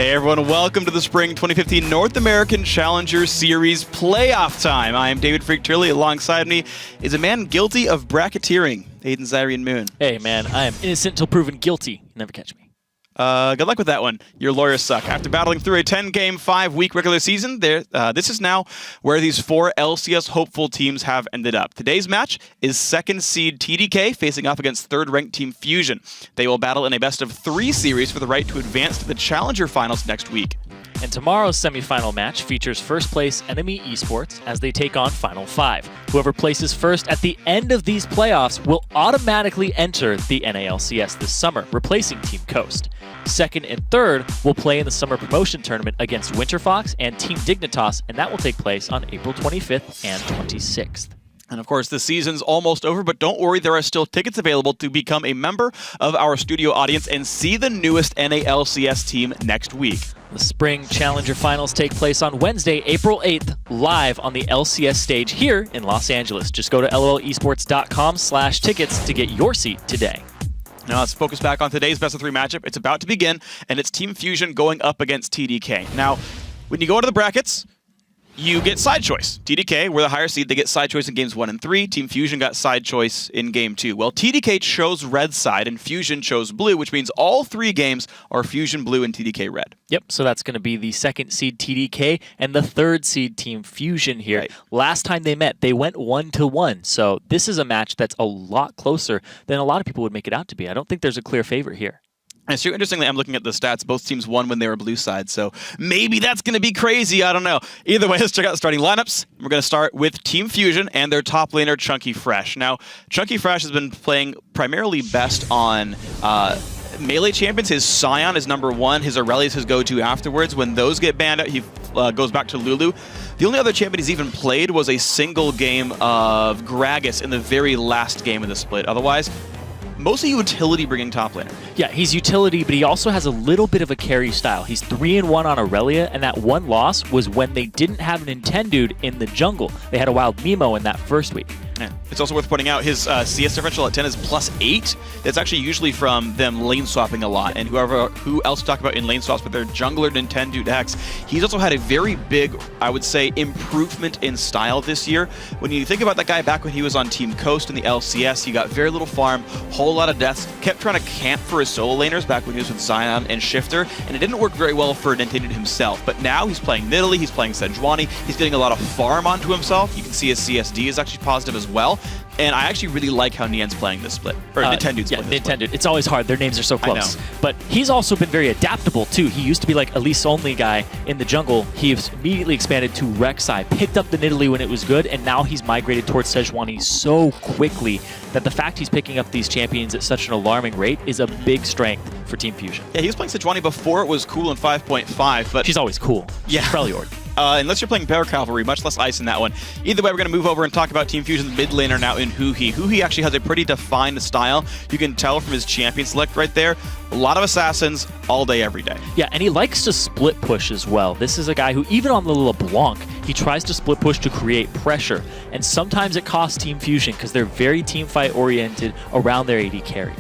Hey everyone, welcome to the Spring 2015 North American Challenger Series playoff time. I am David Freak Turley. Alongside me is a man guilty of bracketeering, Aiden Zyrian Moon. Hey man, I am innocent until proven guilty. Never catch me. Good luck with that one. Your lawyers suck. After battling through a 10-game, 5-week regular season, this is now where these 4 LCS hopeful teams have ended up. Today's match is 2nd seed TDK facing off against 3rd-ranked team Fusion. They will battle in a best-of-3 series for the right to advance to the Challenger Finals next week. And tomorrow's semifinal match features first place enemy eSports as they take on Final 5. Whoever places first at the end of these playoffs will automatically enter the NALCS this summer, replacing Team Coast. 2nd and 3rd will play in the summer promotion tournament against Winterfox and Team Dignitas, and that will take place on April 25th and 26th. And of course, the season's almost over, but don't worry, there are still tickets available to become a member of our studio audience and see the newest NALCS team next week. The Spring Challenger Finals take place on Wednesday, April 8th, live on the LCS stage here in Los Angeles. Just go to lolesports.com/tickets to get your seat today. Now let's focus back on today's best-of-3 matchup. It's about to begin, and it's Team Fusion going up against TDK. Now, when you go into the brackets, you get side choice. TDK, we're the higher seed, they get side choice in games 1 and 3. Team Fusion got side choice in game 2. Well, TDK chose red side and Fusion chose blue, which means all 3 games are Fusion blue and TDK red. Yep, so that's going to be the 2nd seed TDK and the 3rd seed Team Fusion here. Right. Last time they met, they went 1-1. So this is a match that's a lot closer than a lot of people would make it out to be. I don't think there's a clear favorite here. And so interestingly, I'm looking at the stats. Both teams won when they were blue side, so maybe that's going to be crazy. I don't know. Either way, let's check out the starting lineups. We're going to start with Team Fusion and their top laner, Chunky Fresh. Now, Chunky Fresh has been playing primarily best on melee champions. His Scion is #1. His Aurelius is his go-to afterwards. When those get banned out, he goes back to Lulu. The only other champion he's even played was a single game of Gragas in the very last game of the split. Otherwise, mostly utility bringing top laner. Yeah, he's utility, but he also has a little bit of a carry style. He's 3-1 on Aurelia, and that one loss was when they didn't have an Nintendude in the jungle. They had a wild Mimo in that first week. Yeah. It's also worth pointing out his CS differential at 10 is +8. That's actually usually from them lane swapping a lot. And who else talk about in lane swaps, but their jungler Nintendude X. He's also had a very big, I would say, improvement in style this year. When you think about that guy back when he was on Team Coast in the LCS, he got very little farm, whole lot of deaths, kept trying to camp for his solo laners back when he was with Zion and Shifter, and it didn't work very well for Nintendude himself. But now he's playing Nidalee, he's playing Sejuani, he's getting a lot of farm onto himself. You can see his CSD is actually positive as well. And I actually really like how Nian's playing this split. Or Nintendude's playing this split. It's always hard. Their names are so close. But he's also been very adaptable, too. He used to be like Elise only guy in the jungle. He's immediately expanded to Rek'Sai, picked up the Nidalee when it was good, and now he's migrated towards Sejuani so quickly that the fact he's picking up these champions at such an alarming rate is a big strength for Team Fusion. Yeah, he was playing Sejuani before it was cool in 5.5, but she's always cool. Yeah. Freljord. Unless you're playing Bear Cavalry, much less ice in that one. Either way, we're going to move over and talk about Team Fusion's mid laner now in Huhi. Huhi actually has a pretty defined style. You can tell from his champion select right there. A lot of assassins all day, every day. Yeah, and he likes to split push as well. This is a guy who, even on the LeBlanc, he tries to split push to create pressure. And sometimes it costs Team Fusion because they're very team fight oriented around their AD carry.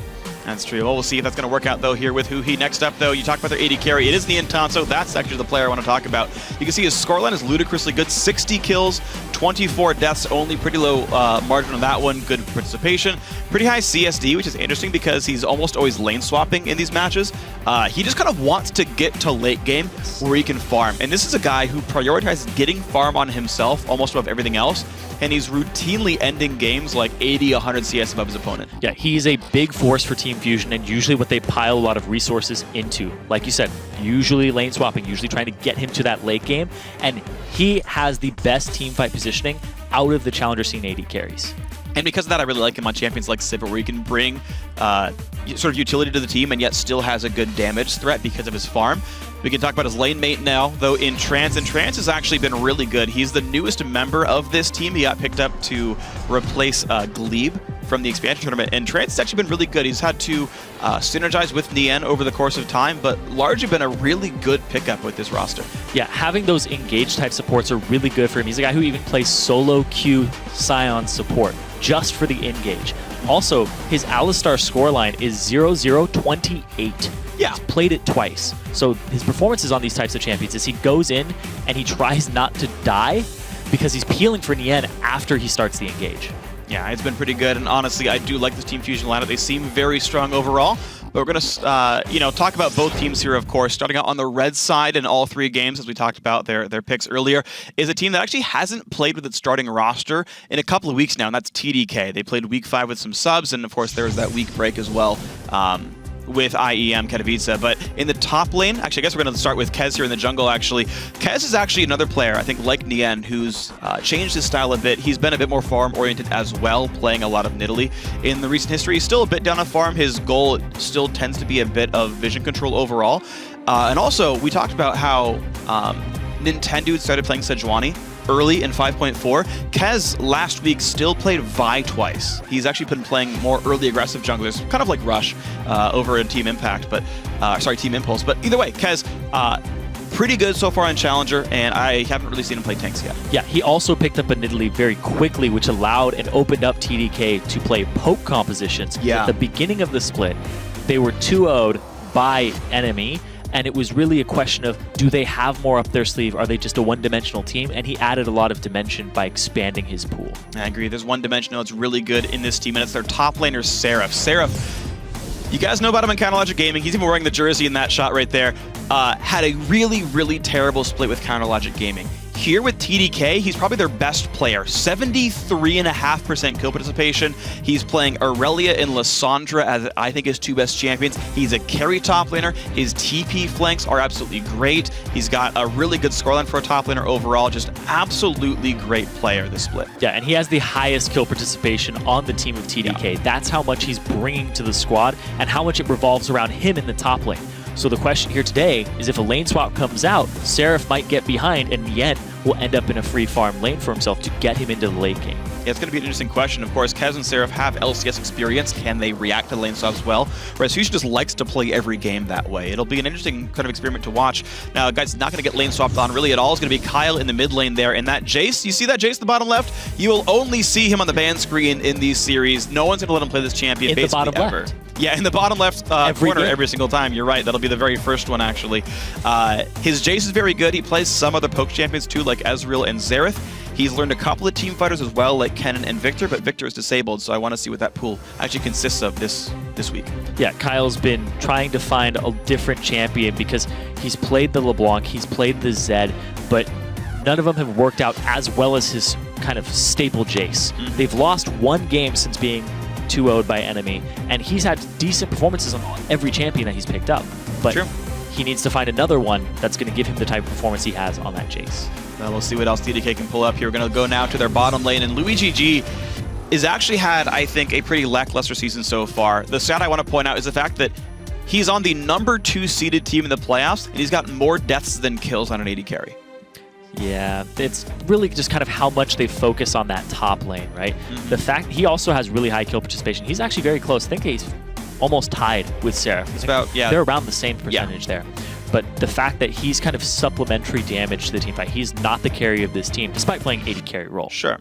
That's true. Well, we'll see if that's going to work out, though, here with Huhi. Next up, though, you talk about their AD carry. It is the Intanso. That's actually the player I want to talk about. You can see his scoreline is ludicrously good. 60 kills, 24 deaths only. Pretty low margin on that one. Good participation. Pretty high CSD, which is interesting because he's almost always lane swapping in these matches. He just kind of wants to get to late game where he can farm. And this is a guy who prioritizes getting farm on himself almost above everything else. And he's routinely ending games like 80, 100 CS above his opponent. Yeah, he's a big force for Team Fusion and usually what they pile a lot of resources into. Like you said, usually lane swapping, usually trying to get him to that late game. And he has the best team fight positioning out of the challenger scene AD carries. And because of that, I really like him on champions like Sivir, where he can bring sort of utility to the team and yet still has a good damage threat because of his farm. We can talk about his lane mate now, though, in Trance. And Trance has actually been really good. He's the newest member of this team. He got picked up to replace Glebe from the expansion tournament. And Trance has actually been really good. He's had to synergize with Nian over the course of time, but largely been a really good pickup with this roster. Yeah, having those engage type supports are really good for him. He's a guy who even plays solo Q Scion support just for the engage. Also, his Alistar scoreline is 0-0-28. Yeah. He's played it twice. So his performances on these types of champions is he goes in and he tries not to die because he's peeling for Nien after he starts the engage. Yeah, it's been pretty good, and honestly, I do like this Team Fusion lineup. They seem very strong overall. But we're going to, talk about both teams here, of course. Starting out on the red side in all three games, as we talked about their picks earlier, is a team that actually hasn't played with its starting roster in a couple of weeks now, and that's TDK. They played week 5 with some subs, and of course, there was that week break as well. With IEM Katowice. But in the top lane, actually, I guess we're going to start with Kez here in the jungle, actually. Kez is actually another player, I think, like Nien, who's changed his style a bit. He's been a bit more farm-oriented as well, playing a lot of Nidalee in the recent history. He's still a bit down on farm. His goal still tends to be a bit of vision control overall. And also, we talked about how Nintendo started playing Sejuani early in 5.4. Kez last week still played Vi twice. He's actually been playing more early aggressive junglers, kind of like Rush over in Team Impact, but Team Impulse. But either way, Kez, pretty good so far on Challenger, and I haven't really seen him play tanks yet. Yeah, he also picked up a Nidalee very quickly, which allowed and opened up TDK to play poke compositions. Yeah. At the beginning of the split, they were 2-0'd by enemy, and it was really a question of, do they have more up their sleeve? Are they just a one-dimensional team? And he added a lot of dimension by expanding his pool. I agree. There's one dimensional that's really good in this team, and it's their top laner, Seraph. Seraph, you guys know about him in Counterlogic Gaming. He's even wearing the jersey in that shot right there. Had a really, really terrible split with Counterlogic Gaming. Here with TDK, he's probably their best player. 73.5% kill participation. He's playing Aurelia and Lissandra as I think his two best champions. He's a carry top laner. His TP flanks are absolutely great. He's got a really good scoreline for a top laner overall. Just absolutely great player this split. Yeah, and he has the highest kill participation on the team of TDK. Yeah. That's how much he's bringing to the squad and how much it revolves around him in the top lane. So the question here today is if a lane swap comes out, Seraph might get behind and Nien will end up in a free farm lane for himself to get him into the late game. Yeah, it's going to be an interesting question. Of course, Kez and Seraph have LCS experience. Can they react to lane swaps well? Whereas Fusion just likes to play every game that way. It'll be an interesting kind of experiment to watch. Now, a guy's not going to get lane swapped on really at all. It's going to be Kyle in the mid lane there. And that Jace, you see that Jace in the bottom left? You will only see him on the ban screen in these series. No one's going to let him play this champion in basically the bottom ever. Left. Yeah, in the bottom left corner every single time. You're right. That'll be the very first one, actually. His Jace is very good. He plays some other poke champions, too, like Ezreal and Xerath. He's learned a couple of team fighters as well, like Kennen and Victor, but Victor is disabled, so I want to see what that pool actually consists of this week. Yeah, Kyle's been trying to find a different champion because he's played the LeBlanc, he's played the Zed, but none of them have worked out as well as his kind of staple Jace. Mm-hmm. They've lost one game since being 2-0'd by enemy, and he's had decent performances on every champion that he's picked up. But True. He needs to find another one that's going to give him the type of performance he has on that Jace. Well, we'll see what else TDK can pull up here. We're going to go now to their bottom lane, and LuiGG has actually had, I think, a pretty lackluster season so far. The stat I want to point out is the fact that he's on the number 2 seeded team in the playoffs, and he's got more deaths than kills on an AD carry. Yeah, it's really just kind of how much they focus on that top lane, right? Mm-hmm. The fact he also has really high kill participation. He's actually very close. I think he's almost tied with Seraph. It's about, yeah. They're around the same percentage there. But the fact that he's kind of supplementary damage to the team fight, he's not the carry of this team, despite playing AD carry role. Sure.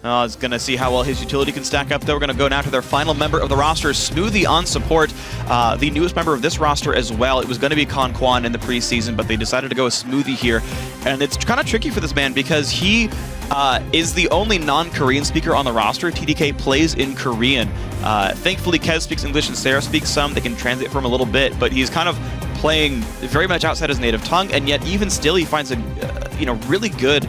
I was going to see how well his utility can stack up, though. We're going to go now to their final member of the roster, Smoothie on support, the newest member of this roster as well. It was going to be Con Quan in the preseason, but they decided to go with Smoothie here. And it's kind of tricky for this man because he is the only non-Korean speaker on the roster. TDK plays in Korean. Thankfully, Kez speaks English and Sarah speaks some. They can translate for him a little bit, but he's kind of playing very much outside his native tongue, and yet even still he finds a really good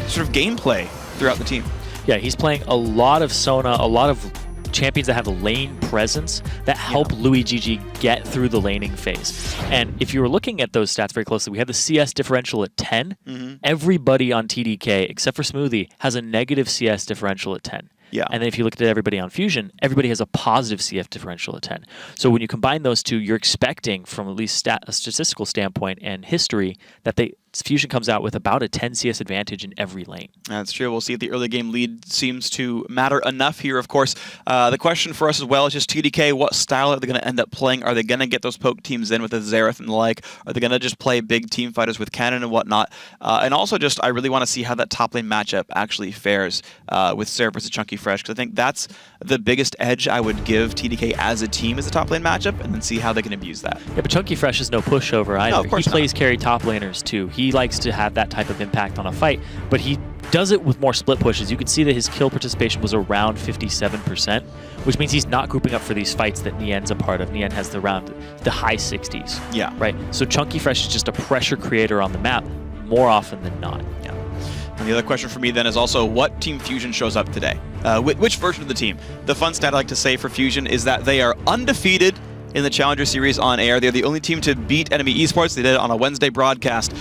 sort of gameplay throughout the team. Yeah, he's playing a lot of Sona, a lot of champions that have lane presence that help LuiGG get through the laning phase. And if you were looking at those stats very closely, we have the CS differential at 10. Mm-hmm. Everybody on TDK, except for Smoothie, has a negative CS differential at 10. Yeah. And then if you looked at everybody on Fusion, everybody has a positive CF differential at 10. So when you combine those two, you're expecting, from at least a statistical standpoint and history, that they Fusion comes out with about a 10 CS advantage in every lane. That's true. We'll see if the early game lead seems to matter enough here, of course. The question for us as well is just TDK, what style are they going to end up playing? Are they going to get those poke teams in with the Xerath and the like? Are they going to just play big team fighters with Cannon and whatnot? And also just, I really want to see how that top lane matchup actually fares with Seraph versus Chunky Fresh, because I think that's the biggest edge I would give TDK as a team as a top lane matchup, and then see how they can abuse that. Yeah, but Chunky Fresh is no pushover either. No, of course he plays not. carry top laners too. He likes to have that type of impact on a fight, but he does it with more split pushes. You can see that his kill participation was around 57%, which means he's not grouping up for these fights that Nien's a part of. Nien has the high 60s. Yeah. Right? So Chunky Fresh is just a pressure creator on the map more often than not. Yeah. And the other question for me then is also, what Team Fusion shows up today? Which version of the team? The fun stat I like to say for Fusion is that they are undefeated in the Challenger Series on air. They're the only team to beat Enemy Esports. They did it on a Wednesday broadcast.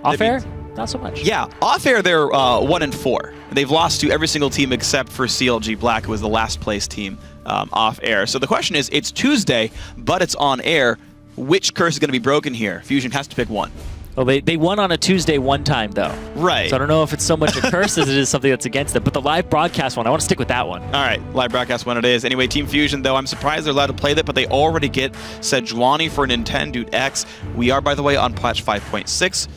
Off air? Not so much. Yeah, off air they're 1-4. They've lost to every single team except for CLG Black, who was the last place team off air. So the question is, it's Tuesday, but it's on air. Which curse is going to be broken here? Fusion has to pick one. Well, they won on a Tuesday one time, though. Right. So I don't know if it's so much a curse as it is something that's against them. But the live broadcast one, I want to stick with that one. All right, live broadcast one it is. Anyway, Team Fusion, though, I'm surprised they're allowed to play that, but they already get Sejuani for Nintendo X. We are, by the way, on patch 5.6.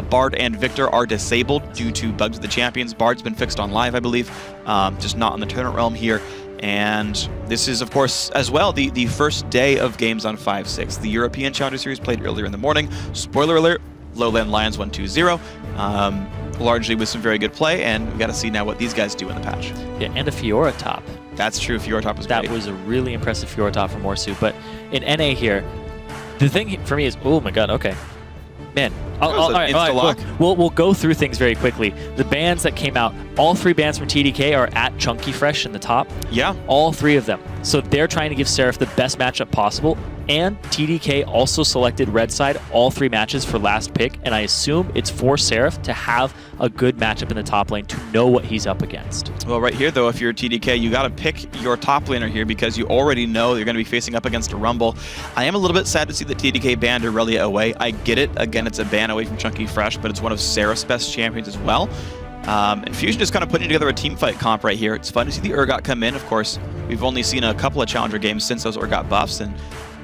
Bard and Victor are disabled due to bugs with the champions. Bard's been fixed on live, I believe, just not in the tournament realm here. And this is, of course, as well, the first day of games on 5.6. The European Challenger Series played earlier in the morning. Spoiler alert, Lowland Lions 1-2-0. Largely with some very good play, and we got to see now what these guys do in the patch. Yeah, and a Fiora top. That's true. Fiora top was great. That was a really impressive Fiora top from Morsu. But in NA here, the thing for me is, oh my god, okay. Man, all right, we'll go through things very quickly. The bans that came out, all 3 bans from TDK are at Chunky Fresh in the top. Yeah. All 3 of them. So they're trying to give Seraph the best matchup possible. And TDK also selected red side all 3 matches for last pick, and I assume it's for Seraph to have a good matchup in the top lane to know what he's up against. Well, right here, though, if you're TDK, you got to pick your top laner here because you already know you're going to be facing up against a Rumble. I am a little bit sad to see that TDK banned Aurelia away. I get it. Again, it's a ban away from Chunky Fresh, but it's one of Seraph's best champions as well. And Fusion is kind of putting together a team fight comp right here. It's fun to see the Urgot come in. Of course, we've only seen a couple of Challenger games since those Urgot buffs, and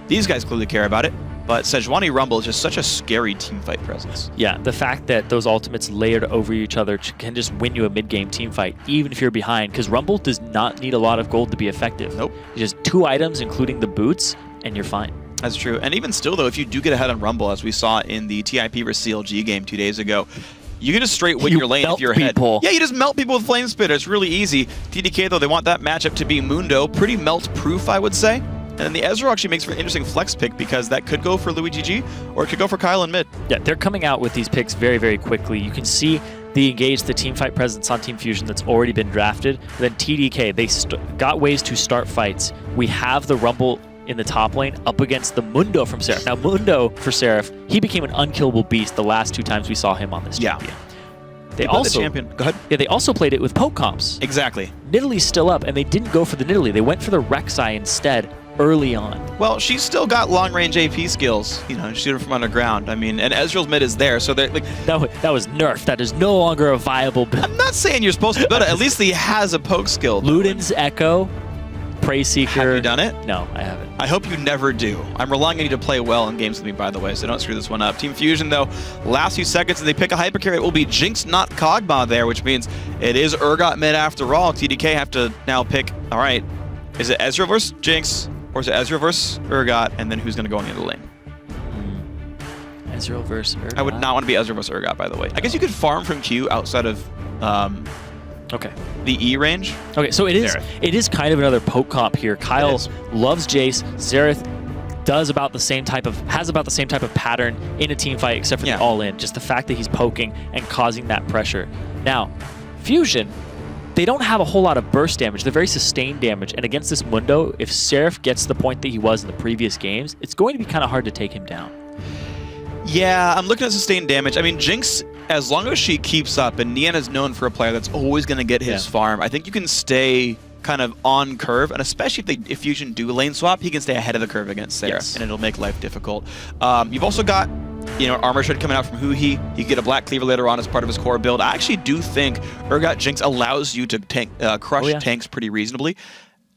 these guys clearly care about it. But Sejuani Rumble is just such a scary team fight presence. Yeah, the fact that those ultimates layered over each other can just win you a mid-game team fight, even if you're behind, because Rumble does not need a lot of gold to be effective. Nope. Just 2 items, including the boots, and you're fine. That's true. And even still, though, if you do get ahead on Rumble, as we saw in the TIP versus CLG game 2 days ago, you can just straight win your lane if you're ahead. Yeah, you just melt people with Flame Spitter. It's really easy. TDK, though, they want that matchup to be Mundo. Pretty melt-proof, I would say. And the Ezreal actually makes for an interesting flex pick because that could go for Louis GG or it could go for Kyle in mid. Yeah, they're coming out with these picks very, very quickly. You can see the team fight presence on Team Fusion that's already been drafted. Then TDK, they got ways to start fights. We have the Rumble in the top lane up against the Mundo from Seraph. Now, Mundo for Seraph, he became an unkillable beast the last 2 times we saw him on this champion. They also, Go ahead. Yeah, they also played it with poke comps. Exactly. Nidalee's still up, and they didn't go for the Nidalee. They went for the Rek'Sai instead early on. Well, she's still got long-range AP skills, you know, shoot her from underground. I mean, and Ezreal's mid is there, so they're like... That was nerfed. That is no longer a viable build. I'm not saying you're supposed to build it. At least he has a poke skill. Luden's Echo, Prey Seeker... Have you done it? No, I haven't. I hope you never do. I'm relying on you to play well in games with me, by the way, so don't screw this one up. Team Fusion, though, last few seconds, and they pick a hyper carry. It will be Jinx, not Kog'Maw there, which means it is Urgot mid after all. TDK have to now pick, all right, is it Ezreal versus Jinx, or is it Ezreal versus Urgot, and then who's going to go on the other lane? Ezreal versus Urgot? I would not want to be Ezreal versus Urgot, by the way. I guess you could farm from Q outside of the E range. Okay, so it is kind of another poke comp here. Kyle loves Jace. Xerath has about the same type of pattern in a team fight, except for the all-in. Just the fact that he's poking and causing that pressure. Now, Fusion, they don't have a whole lot of burst damage. They're very sustained damage. And against this Mundo, if Seraph gets the point that he was in the previous games, it's going to be kind of hard to take him down. Yeah, I'm looking at sustained damage. I mean, Jinx, as long as she keeps up, and Nien is known for a player that's always going to get his farm, I think you can stay kind of on curve, and especially if Fusion do lane swap, he can stay ahead of the curve against Seraph, and it'll make life difficult. You've also got you know, armor shred coming out from Huhi. You get a black cleaver later on as part of his core build. I actually do think Urgot Jinx allows you to crush tanks pretty reasonably.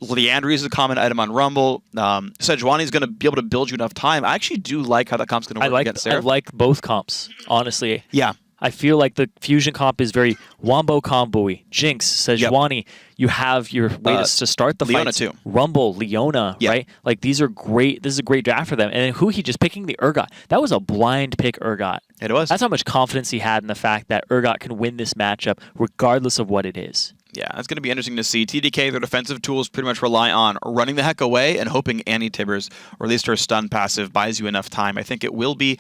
Leandry is a common item on Rumble. Sejuani is going to be able to build you enough time. I actually do like how that comp's going to work against Seraph. I like both comps, honestly. Yeah. I feel like the Fusion comp is very Wombo combo-y. Jinx, Sejuani, you have your way to start the Leona fights. too. Rumble, Leona, right? Like these are great. This is a great draft for them. And then Huhi just picking the Urgot. That was a blind pick Urgot. It was. That's how much confidence he had in the fact that Urgot can win this matchup regardless of what it is. Yeah, it's going to be interesting to see. TDK, their defensive tools pretty much rely on running the heck away and hoping Annie Tibbers, or at least her stun passive, buys you enough time. I think it will be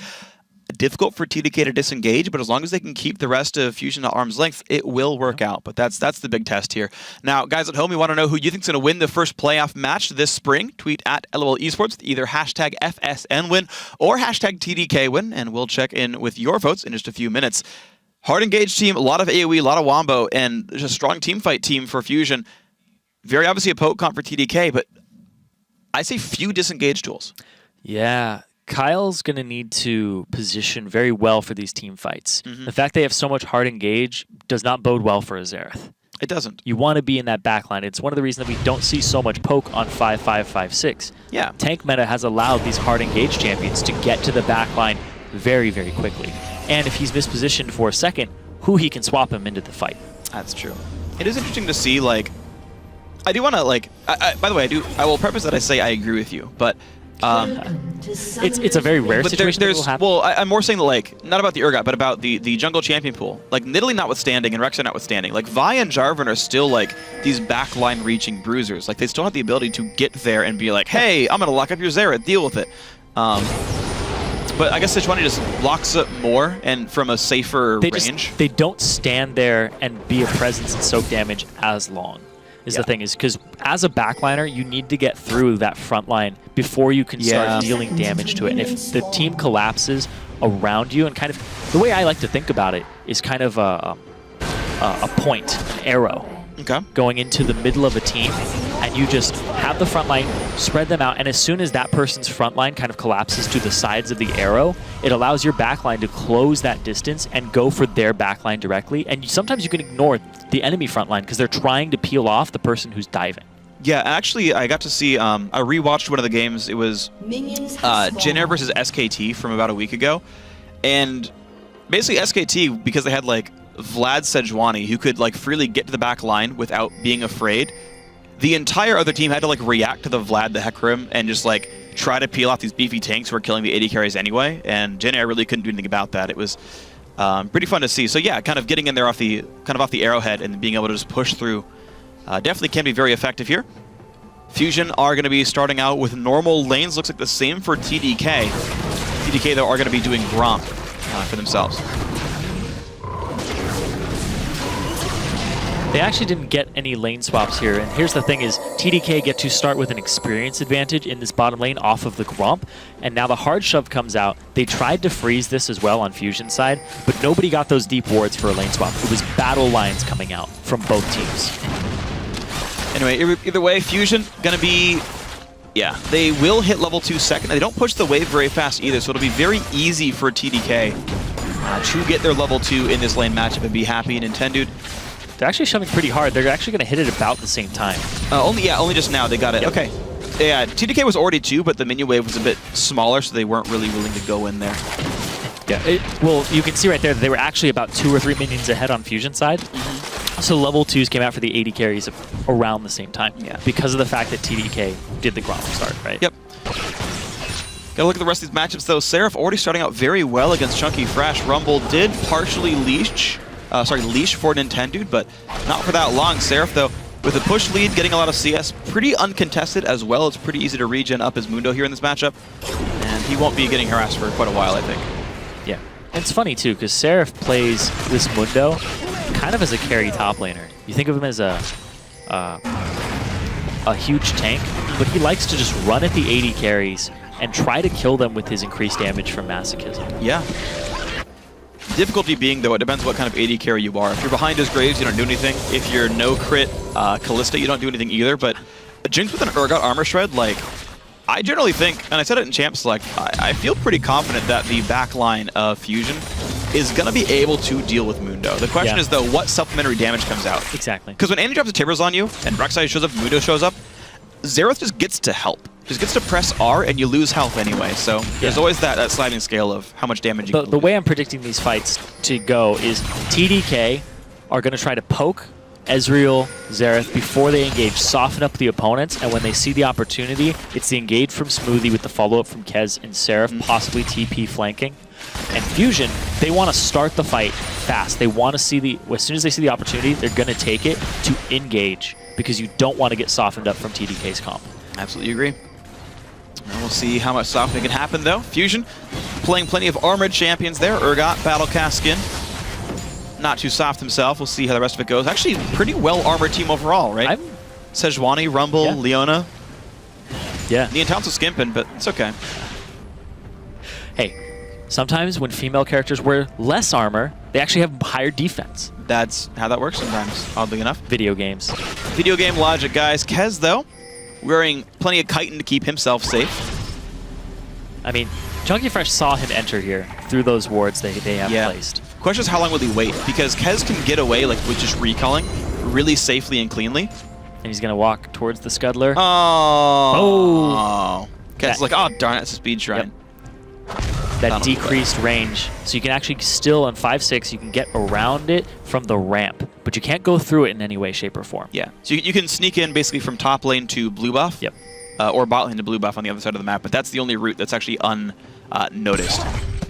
difficult for TDK to disengage, but as long as they can keep the rest of Fusion at arm's length, it will work out. But that's the big test here. Now, guys at home, we want to know who you think's going to win the first playoff match this spring. Tweet at LOL Esports with either hashtag FSN win or hashtag TDK win, and we'll check in with your votes in just a few minutes. Hard engaged team, a lot of AoE, a lot of Wombo, and just a strong team fight team for Fusion. Very obviously a poke comp for TDK, but I say few disengaged tools. Yeah. Kyle's going to need to position very well for these team fights. The fact they have so much hard engage does not bode well for Azereth. It doesn't. You want to be in that backline. It's one of the reasons that we don't see so much poke on 5.5, 5.6. Yeah. Tank meta has allowed these hard engage champions to get to the backline very, very quickly. And if he's mispositioned for a second, Huhi can swap him into the fight. That's true. It is interesting to see, like, I do want to, like, by the way, I will preface that I say I agree with you, but it's a very rare situation that will happen. Well, I'm more saying that, like, not about the Urgot, but about the jungle champion pool. Like, Nidalee notwithstanding and Rek'Sai notwithstanding, like, Vi and Jarvan are still, like, these backline reaching bruisers. Like, they still have the ability to get there and be like, hey, I'm going to lock up your Xerath, deal with it. But I guess Sejuani just locks up more and from a safer range. They don't stand there and be a presence and soak damage as long. Is the thing, is because as a backliner, you need to get through that front line before you can start dealing damage to it. And if the team collapses around you, and kind of the way I like to think about it is kind of a point, an arrow, going into the middle of a team, and you just have the front line, spread them out, and as soon as that person's front line kind of collapses to the sides of the arrow, it allows your backline to close that distance and go for their backline directly. And sometimes you can ignore the enemy front line because they're trying to peel off the person who's diving. Yeah, actually, I got to see, I rewatched one of the games. It was Jin Air versus SKT from about a week ago. And basically SKT, because they had, like, Vlad Sejuani, who could, like, freely get to the back line without being afraid, the entire other team had to, like, react to the Vlad the Hecarim and just, like, try to peel off these beefy tanks who were killing the AD carries anyway. And Jin Air really couldn't do anything about that. It was pretty fun to see. So yeah, kind of getting in there off the arrowhead and being able to just push through definitely can be very effective here. Fusion are going to be starting out with normal lanes. Looks like the same for TDK. TDK, though, are going to be doing Gromp for themselves. They actually didn't get any lane swaps here, and here's the thing is, TDK get to start with an experience advantage in this bottom lane off of the Gromp, and now the hard shove comes out. They tried to freeze this as well on Fusion's side, but nobody got those deep wards for a lane swap. It was battle lines coming out from both teams. Anyway, either way, Fusion gonna be, yeah, they will hit level 2 second. They don't push the wave very fast either, so it'll be very easy for TDK to get their level 2 in this lane matchup and be happy. Nintendo, they're actually shoving pretty hard. They're actually going to hit it about the same time. Only just now they got it. Yep. Okay. Yeah, TDK was already 2, but the minion wave was a bit smaller, so they weren't really willing to go in there. Yeah. Well, you can see right there that they were actually about 2 or 3 minions ahead on Fusion side. So level 2s came out for the AD carries around the same time. Yeah. Because of the fact that TDK did the Gromp start, right? Yep. Gotta look at the rest of these matchups, though. Seraph already starting out very well against Chunky Fresh. Rumble did partially leash for Nintendo, but not for that long. Seraph, though, with a push lead, getting a lot of CS, pretty uncontested as well. It's pretty easy to regen up his Mundo here in this matchup, and he won't be getting harassed for quite a while, I think. Yeah. And it's funny, too, because Seraph plays this Mundo kind of as a carry top laner. You think of him as a huge tank, but he likes to just run at the AD carries and try to kill them with his increased damage from Masochism. Yeah. Difficulty being, though, it depends what kind of AD carry you are. If you're behind his Graves, you don't do anything. If you're no crit Callista, you don't do anything either. But Jinx with an Urgot Armor Shred, like, I generally think, and I said it in Champ Select, I feel pretty confident that the back line of Fusion is going to be able to deal with Mundo. The question is, though, what supplementary damage comes out? Exactly. Because when Andy drops a Tibbers on you, and Rek'Sai shows up, Mundo shows up, Xerath just gets to help. Just gets to press R, and you lose health anyway. So there's always that sliding scale of how much damage you can lose. The way I'm predicting these fights to go is TDK are going to try to poke Ezreal, Xerath before they engage, soften up the opponents, and when they see the opportunity, it's the engage from Smoothie with the follow-up from Kez and Seraph, possibly TP flanking. And Fusion, they want to start the fight fast. They want to see as soon as they see the opportunity, they're going to take it to engage, because you don't want to get softened up from TDK's comp. Absolutely agree. And we'll see how much softening can happen, though. Fusion playing plenty of armored champions there. Urgot, Battlecast skin. Not too soft himself. We'll see how the rest of it goes. Actually, pretty well-armored team overall, right? Sejuani, Rumble, Leona. Yeah. Neontown's skimping, but it's okay. Hey, sometimes when female characters wear less armor, they actually have higher defense. That's how that works sometimes, oddly enough. Video games. Video game logic, guys. Kez, though, wearing plenty of chitin to keep himself safe. I mean, Chunky Fresh saw him enter here through those wards they have placed. Question is, how long will he wait? Because Kez can get away with just recalling really safely and cleanly. And he's going to walk towards the Scuddler. Oh. Kez is like, oh, darn it, it's a speed shrine. That decreased range. So you can actually still, on 5-6, you can get around it from the ramp. But you can't go through it in any way, shape, or form. Yeah. So you can sneak in basically from top lane to blue buff. Yep. Or bot lane to blue buff on the other side of the map. But that's the only route that's actually unnoticed.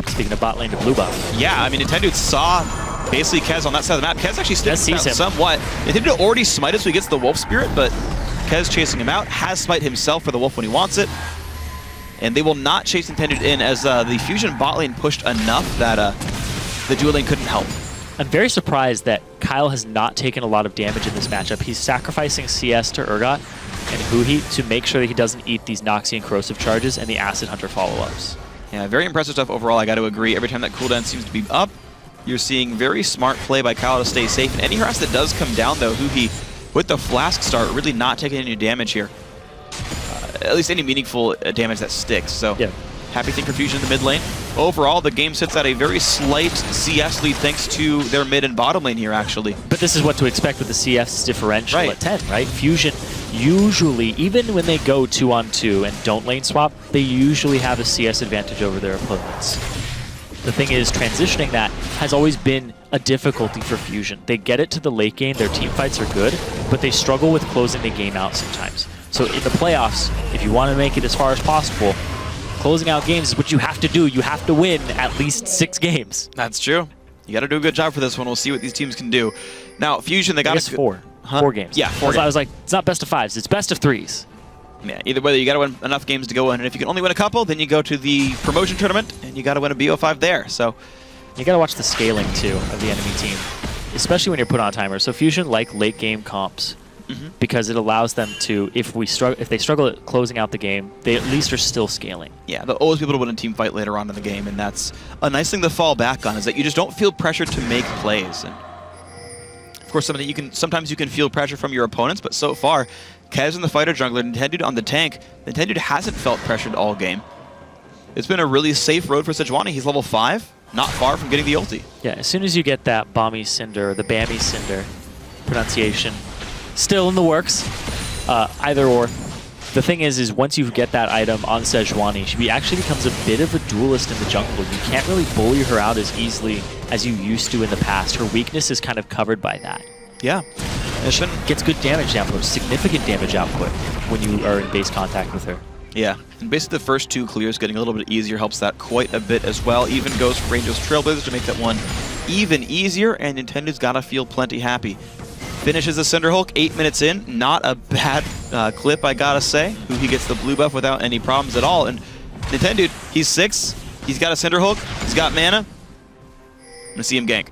Speaking of bot lane to blue buff. Yeah, I mean, Nintendo saw basically Kez on that side of the map. Kez actually sticks out somewhat. Nintendo already smited, so he gets the Wolf Spirit, but Kez chasing him out, has smite himself for the Wolf when he wants it. And they will not chase Nintendo in as the Fusion bot lane pushed enough that the dual lane couldn't help. I'm very surprised that Kyle has not taken a lot of damage in this matchup. He's sacrificing CS to Urgot and Huhi to make sure that he doesn't eat these Noxian corrosive charges and the Acid Hunter follow-ups. Yeah, very impressive stuff overall, I got to agree. Every time that cooldown seems to be up, you're seeing very smart play by Kyle to stay safe. And any harass that does come down, though, Huhi, with the Flask start, really not taking any damage here. At least any meaningful damage that sticks. So, happy thing for Fusion in the mid lane. Overall, the game sits at a very slight CS lead thanks to their mid and bottom lane here, actually. But this is what to expect with the CS differential at 10, right? Fusion usually, even when they go 2-on-2 and don't lane swap, they usually have a CS advantage over their opponents. The thing is, transitioning that has always been a difficulty for Fusion. They get it to the late game, their team fights are good, but they struggle with closing the game out sometimes. So in the playoffs, if you want to make it as far as possible, closing out games is what you have to do. You have to win at least 6 games. That's true. You got to do a good job for this one. We'll see what these teams can do. Now, Fusion, they got to 4. 4 games. Yeah, 4 games. I was like, it's not best of 5s, it's best of 3s. Yeah, either way, you got to win enough games to go in, and if you can only win a couple, then you go to the promotion tournament, and you got to win a BO5 there. So you got to watch the scaling too of the enemy team, especially when you're put on a timer. So Fusion like late game comps because it allows them to, if they struggle at closing out the game, they at least are still scaling. Yeah, they'll always be able to win a team fight later on in the game, and that's a nice thing to fall back on, is that you just don't feel pressured to make plays. And of course, sometimes you can feel pressure from your opponents, but so far, Kez in the fighter jungler, Nintendo on the tank, Nintendo hasn't felt pressured all game. It's been a really safe road for Sejuani. He's level 5, not far from getting the ulti. Yeah, as soon as you get that Bomby Cinder, the Bammy Cinder pronunciation, still in the works, either or. The thing is once you get that item on Sejuani, she actually becomes a bit of a duelist in the jungle. You can't really bully her out as easily as you used to in the past. Her weakness is kind of covered by that. Yeah. She gets good damage output, significant damage output when you are in base contact with her. Yeah, and basically the first 2 clears getting a little bit easier helps that quite a bit as well. Even goes for Rangel's Trailblazers to make that one even easier, and Nintendo's got to feel plenty happy. Finishes the Cinder Hulk 8 minutes in. Not a bad clip, I gotta say. He gets the blue buff without any problems at all. And Nintendo, he's 6. He's got a Cinder Hulk. He's got mana. I'm gonna see him gank.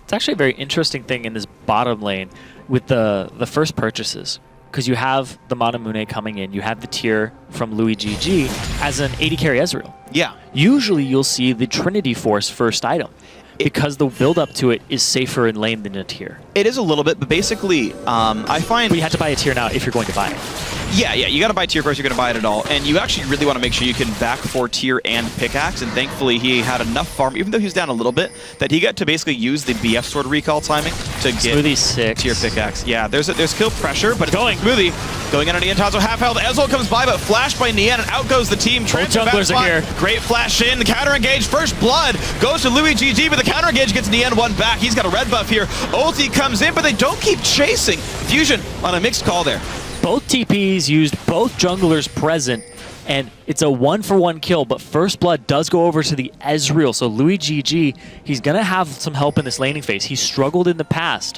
It's actually a very interesting thing in this bottom lane with the first purchases. Because you have the Manamune coming in, you have the tier from Louis GG as an AD carry Ezreal. Yeah. Usually you'll see the Trinity Force first item. Because the build-up to it is safer in lane than a tier. It is a little bit, but basically, I find... But you have to buy a tier now if you're going to buy it. Yeah, you got to buy tier first, you're going to buy it at all. And you actually really want to make sure you can back for tier and pickaxe. And thankfully, he had enough farm, even though he was down a little bit, that he got to basically use the BF sword recall timing to get Smoothie 6. tier pickaxe. Yeah, there's kill pressure, but it's going. Smoothie going in on Nian Tanzo, half health. Ezreal comes by, but flashed by Nian, and out goes the team. Both junglers are here. Great flash in, the counter engage, first blood goes to Louis GG, but the counter engage gets Nian one back. He's got a red buff here. Ulti comes in, but they don't keep chasing. Fusion on a mixed call there. Both TPs used both junglers present, and it's a 1-for-1 kill, but first blood does go over to the Ezreal. So Louis GG, he's going to have some help in this laning phase. He struggled in the past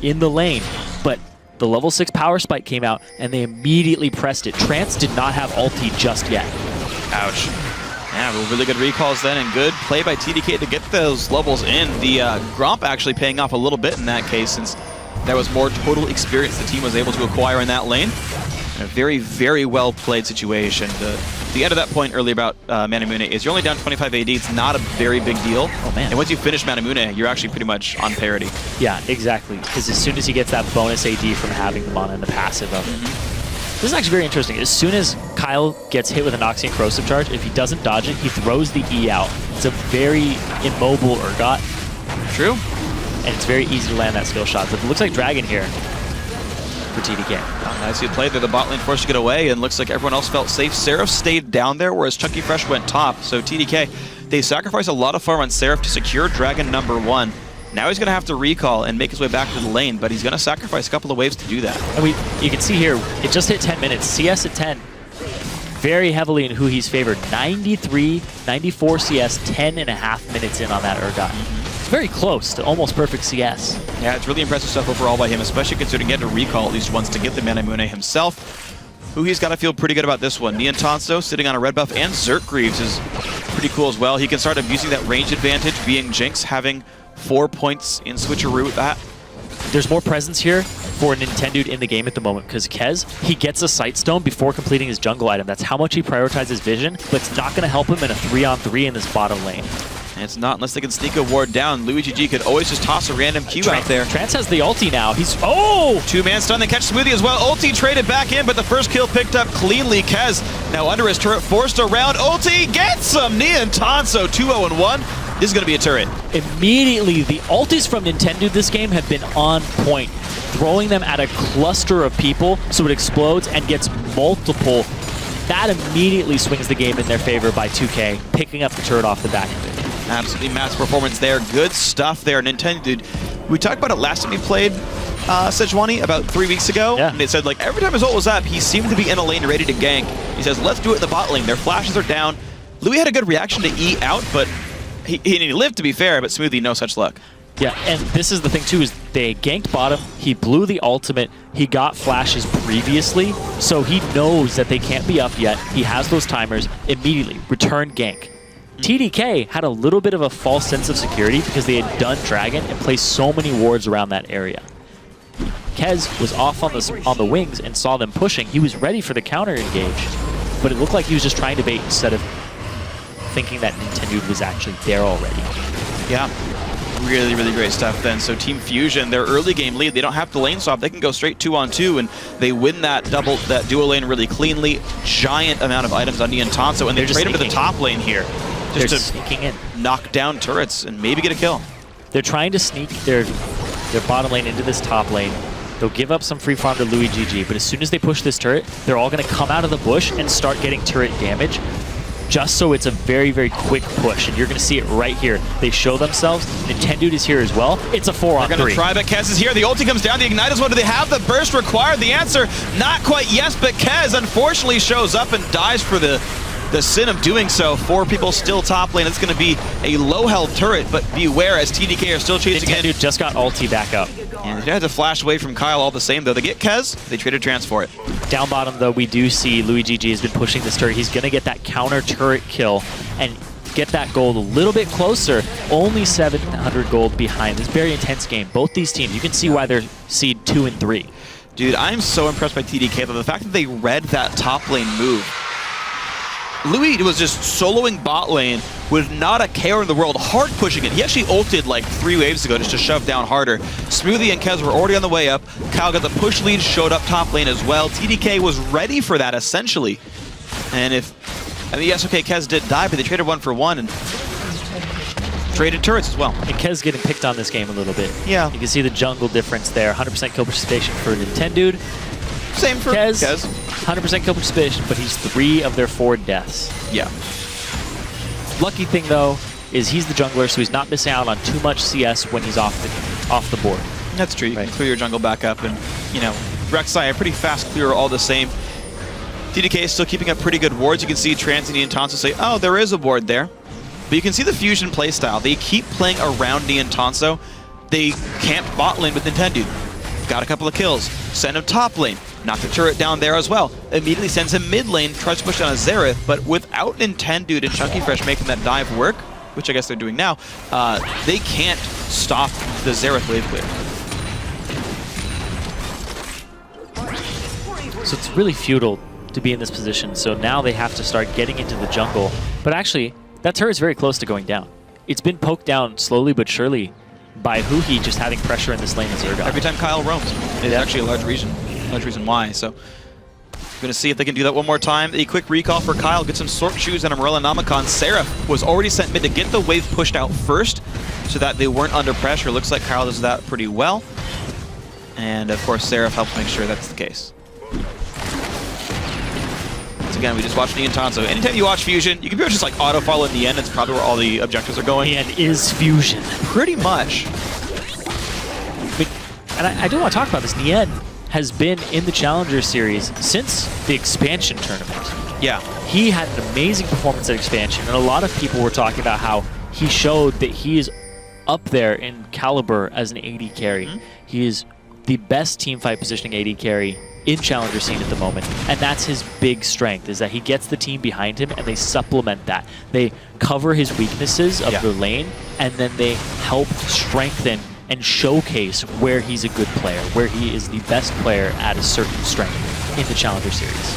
in the lane, but the level 6 power spike came out, and they immediately pressed it. Trance did not have ulti just yet. Ouch. Yeah, well, really good recalls then, and good play by TDK to get those levels in. The Gromp actually paying off a little bit in that case, since there was more total experience the team was able to acquire in that lane. And a very, very well played situation. The end of that point earlier about Manamune is you're only down 25 AD. It's not a very big deal. Oh, man. And once you finish Manamune, you're actually pretty much on parity. Yeah, exactly. Because as soon as he gets that bonus AD from having the mana and the passive of it. This is actually very interesting. As soon as Kyle gets hit with a Noxian Corrosive Charge, if he doesn't dodge it, he throws the E out. It's a very immobile Urgot. True. And it's very easy to land that skill shot. So it looks like Dragon here for TDK. Oh, nicely played there. The bot lane forced to get away, and looks like everyone else felt safe. Seraph stayed down there, whereas Chunky Fresh went top. So TDK, they sacrificed a lot of farm on Seraph to secure Dragon #1. Now he's going to have to recall and make his way back to the lane, but he's going to sacrifice a couple of waves to do that. And you can see here, it just hit 10 minutes. CS at 10, very heavily in who he's favored. 93, 94 CS, 10.5 minutes in on that Urgot. It's very close to almost perfect CS. Yeah, it's really impressive stuff overall by him, especially considering he had to recall at least once to get the Manamune himself. Who he's got to feel pretty good about this one. Nian Tanzo sitting on a red buff, and Zerk Greaves is pretty cool as well. He can start abusing that range advantage, being Jinx, having 4 points in switcheroo with that. There's more presence here for Nintendo in the game at the moment, because Kez, he gets a Sight Stone before completing his jungle item. That's how much he prioritizes vision, but it's not going to help him in a 3-on-3 in this bottom lane. And it's not unless they can sneak a ward down. Louis GG could always just toss a random Q out there. Trance has the ulti now. He's... Oh! Two-man stun. They catch Smoothie as well. Ulti traded back in, but the first kill picked up cleanly. Kez now under his turret, forced around. Ulti gets him! Nian Tanzo 2-0-1. This is going to be a turret. Immediately, the ultis from Nintendo this game have been on point, throwing them at a cluster of people so it explodes and gets multiple. That immediately swings the game in their favor by 2K, picking up the turret off the back of it. Absolutely massive performance there. Good stuff there. Nintendo, we talked about it last time we played Sejuani about 3 weeks ago. Yeah. And it said, like, every time his ult was up, he seemed to be in a lane ready to gank. He says, let's do it in the bot lane. Their flashes are down. Louis had a good reaction to E out, but he lived, to be fair, but Smoothie, no such luck. Yeah, and this is the thing too, is they ganked bottom, he blew the ultimate, he got flashes previously, so he knows that they can't be up yet. He has those timers, immediately, return gank. TDK had a little bit of a false sense of security because they had done Dragon and placed so many wards around that area. Kez was off on the wings and saw them pushing. He was ready for the counter engage, but it looked like he was just trying to bait instead of thinking that Nintendo was actually there already. Yeah, really, really great stuff then. So Team Fusion, their early game lead, they don't have to lane swap. They can go straight 2-on-2, and they win that duo lane really cleanly. Giant amount of items on Nian Tanzo, and they trade him to the top lane here. They're sneaking in. Knock down turrets and maybe get a kill. They're trying to sneak their bottom lane into this top lane. They'll give up some free farm to Louis GG, but as soon as they push this turret, they're all going to come out of the bush and start getting turret damage, just so it's a very, very quick push. And you're going to see it right here. They show themselves. Nintendo is here as well. It's a 4-on-3. They're going to try, but Kez is here. The ulti comes down. The Ignite is one. Do they have the burst required? The answer, not quite yes, but Kez unfortunately shows up and dies for the sin of doing so. 4 people still top lane. It's going to be a low health turret, but beware as TDK are still chasing Nintendo just got ulti back up. And they had to flash away from Kyle all the same, though. They get Kez. They traded Trance for it. Down bottom, though, we do see Louis GG has been pushing this turret. He's going to get that counter turret kill and get that gold a little bit closer. Only 700 gold behind. This very intense game. Both these teams, you can see why they're seed 2 and 3. Dude, I'm so impressed by TDK, though. The fact that they read that top lane move. Louis was just soloing bot lane with not a care in the world, hard pushing it. He actually ulted like 3 waves ago just to shove down harder. Smoothie and Kez were already on the way up. Kyle got the push lead, showed up top lane as well. TDK was ready for that essentially. And yes, okay, Kez did die, but they traded 1 for 1 and traded turrets as well. And Kez getting picked on this game a little bit. Yeah. You can see the jungle difference there. 100% kill participation for Nintendo. Same for Kez. 100% kill participation, but he's 3 of their 4 deaths. Yeah. Lucky thing though is he's the jungler, so he's not missing out on too much CS when he's off the board. That's true. You can clear your jungle back up, and Rek'Sai a pretty fast clear all the same. TDK is still keeping up pretty good wards. You can see Transy and Tonso say, oh, there is a ward there. But you can see the Fusion playstyle. They keep playing around Nian Tonso. They camp bot lane with Nintendo. Got a couple of kills. Send him top lane. Knocked the turret down there as well. Immediately sends him mid lane, tries to push down a Xerath, but without Nintendo and Chunky Fresh making that dive work, which I guess they're doing now, they can't stop the Xerath wave clear. So it's really futile to be in this position, so now they have to start getting into the jungle. But actually, that turret's very close to going down. It's been poked down slowly but surely by Huhi just having pressure in this lane as Urgot. Every time Kyle roams. It's actually a large reason why. So we're going to see if they can do that one more time. A quick recall for Kyle. Get some Sword Shoes and a Morella Namicon. Seraph was already sent mid to get the wave pushed out first so that they weren't under pressure. Looks like Kyle does that pretty well. And of course, Seraph helps make sure that's the case. Once again, we just watched Nian Tonso. Anytime you watch Fusion, you can pretty much just like auto-follow in the end. It's probably where all the objectives are going. The end is Fusion. Pretty much. And I do want to talk about this. Nian has been in the Challenger Series since the expansion tournament. Yeah. He had an amazing performance at expansion, and a lot of people were talking about how he showed that he is up there in caliber as an AD carry. Mm-hmm. He is the best teamfight positioning AD carry in Challenger scene at the moment, and that's his big strength, is that he gets the team behind him and they supplement that. They cover his weaknesses of the lane, and then they help strengthen and showcase where he's a good player, where he is the best player at a certain strength in the Challenger Series.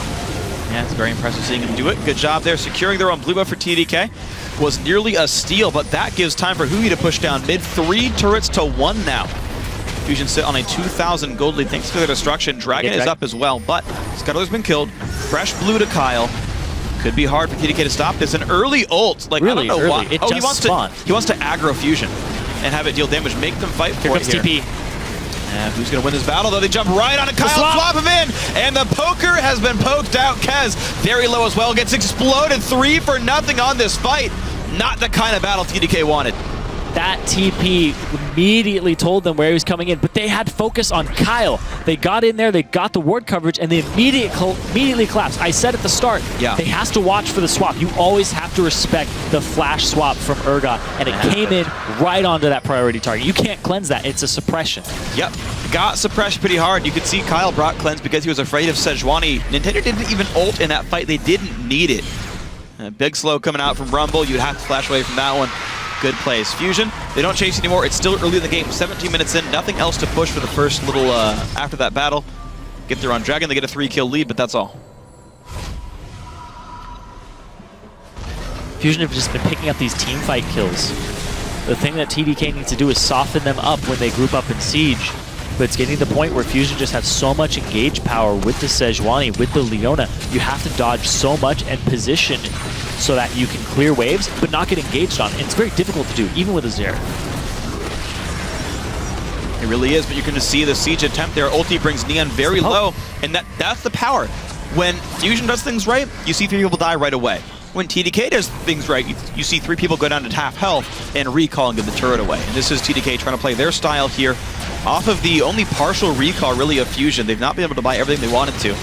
Yeah, it's very impressive seeing him do it. Good job there. Securing their own blue buff for TDK was nearly a steal, but that gives time for Huhi to push down mid. 3 turrets to 1 now. Fusion sit on a 2,000 gold lead thanks to their destruction. Dragon is up as well, but Scuttler's been killed. Fresh blue to Kyle. Could be hard for TDK to stop this. An early ult. Like, really I don't know why. It just spawned. He wants to aggro Fusion and have it deal damage. Make them fight for it here. TP. And who's going to win this battle, though? They jump right on it. Kyle, swap him in, and the poker has been poked out. Kez, very low as well, gets exploded. 3 for nothing on this fight. Not the kind of battle TDK wanted. That TP immediately told them where he was coming in, but they had focus on Kyle. They got in there, they got the ward coverage, and they immediately collapsed. I said at the start, they has to watch for the swap. You always have to respect the flash swap from Urgot, and it came in right onto that priority target. You can't cleanse that. It's a suppression. Yep. Got suppressed pretty hard. You could see Kyle brought cleanse because he was afraid of Sejuani. Nintendo didn't even ult in that fight. They didn't need it. Big slow coming out from Rumble. You'd have to flash away from that one. Good plays. Fusion, they don't chase anymore. It's still early in the game. 17 minutes in. Nothing else to push for the first little after that battle. Get there on Dragon. They get a 3-kill lead, but that's all. Fusion have just been picking up these team fight kills. The thing that TDK needs to do is soften them up when they group up in Siege. But it's getting to the point where Fusion just has so much engage power with the Sejuani, with the Leona. You have to dodge so much and position so that you can clear waves, but not get engaged on. And it's very difficult to do, even with a Xerath. It really is, but you can just see the Siege attempt there. Ulti brings Nian very low, and that's the power. When Fusion does things right, you see 3 people die right away. When TDK does things right, you see 3 people go down to half health and recall and get the turret away. And this is TDK trying to play their style here. Off of the only partial recall, really, of Fusion. They've not been able to buy everything they wanted to.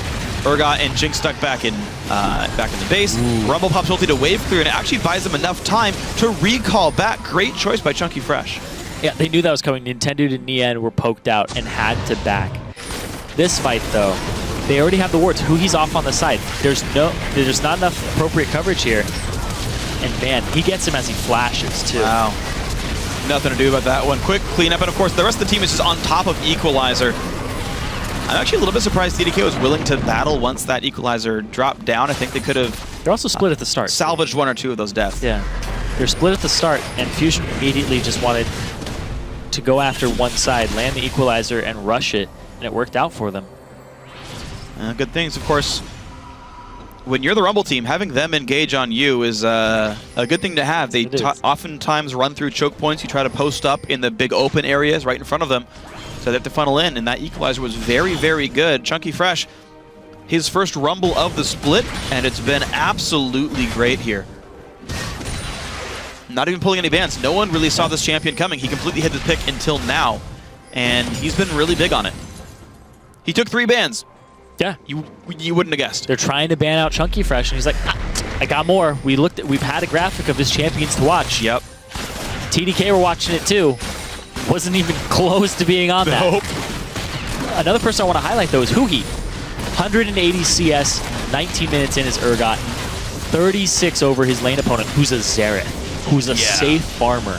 Urgot and Jinx stuck back in the base. Rumble pops ulti to wave clear, and it actually buys them enough time to recall back. Great choice by Chunky Fresh. Yeah, they knew that was coming. Nintendo and Nian were poked out and had to back. This fight, though, they already have the wards. Huhi's off on the side. There's not enough appropriate coverage here. And man, he gets him as he flashes, too. Wow. Nothing to do about that one. Quick cleanup, and of course, the rest of the team is just on top of Equalizer. I'm actually a little bit surprised TDK was willing to battle once that Equalizer dropped down. I think they could have They're also split at the start. Salvaged one or two of those deaths. Yeah. They're split at the start, and Fusion immediately just wanted to go after one side, land the equalizer, and rush it, and it worked out for them. Good things, of course. When you're the Rumble team, having them engage on you is a good thing to have. They oftentimes run through choke points. You try to post up in the big open areas right in front of them, so they have to funnel in, and that equalizer was very, very good. Chunky Fresh, his first Rumble of the split, and it's been absolutely great here. Not even pulling any bans. No one really saw this champion coming. He completely hit his pick until now, and he's been really big on it. He took 3 bans. Yeah, you wouldn't have guessed. They're trying to ban out Chunky Fresh, and he's like, I got more. We've had a graphic of his champions to watch. Yep. TDK were watching it too. Wasn't even close to being on that. Another person I want to highlight though is Huhi. 180 CS, 19 minutes in his Urgot, 36 over his lane opponent, who's a Xerath, who's a safe farmer.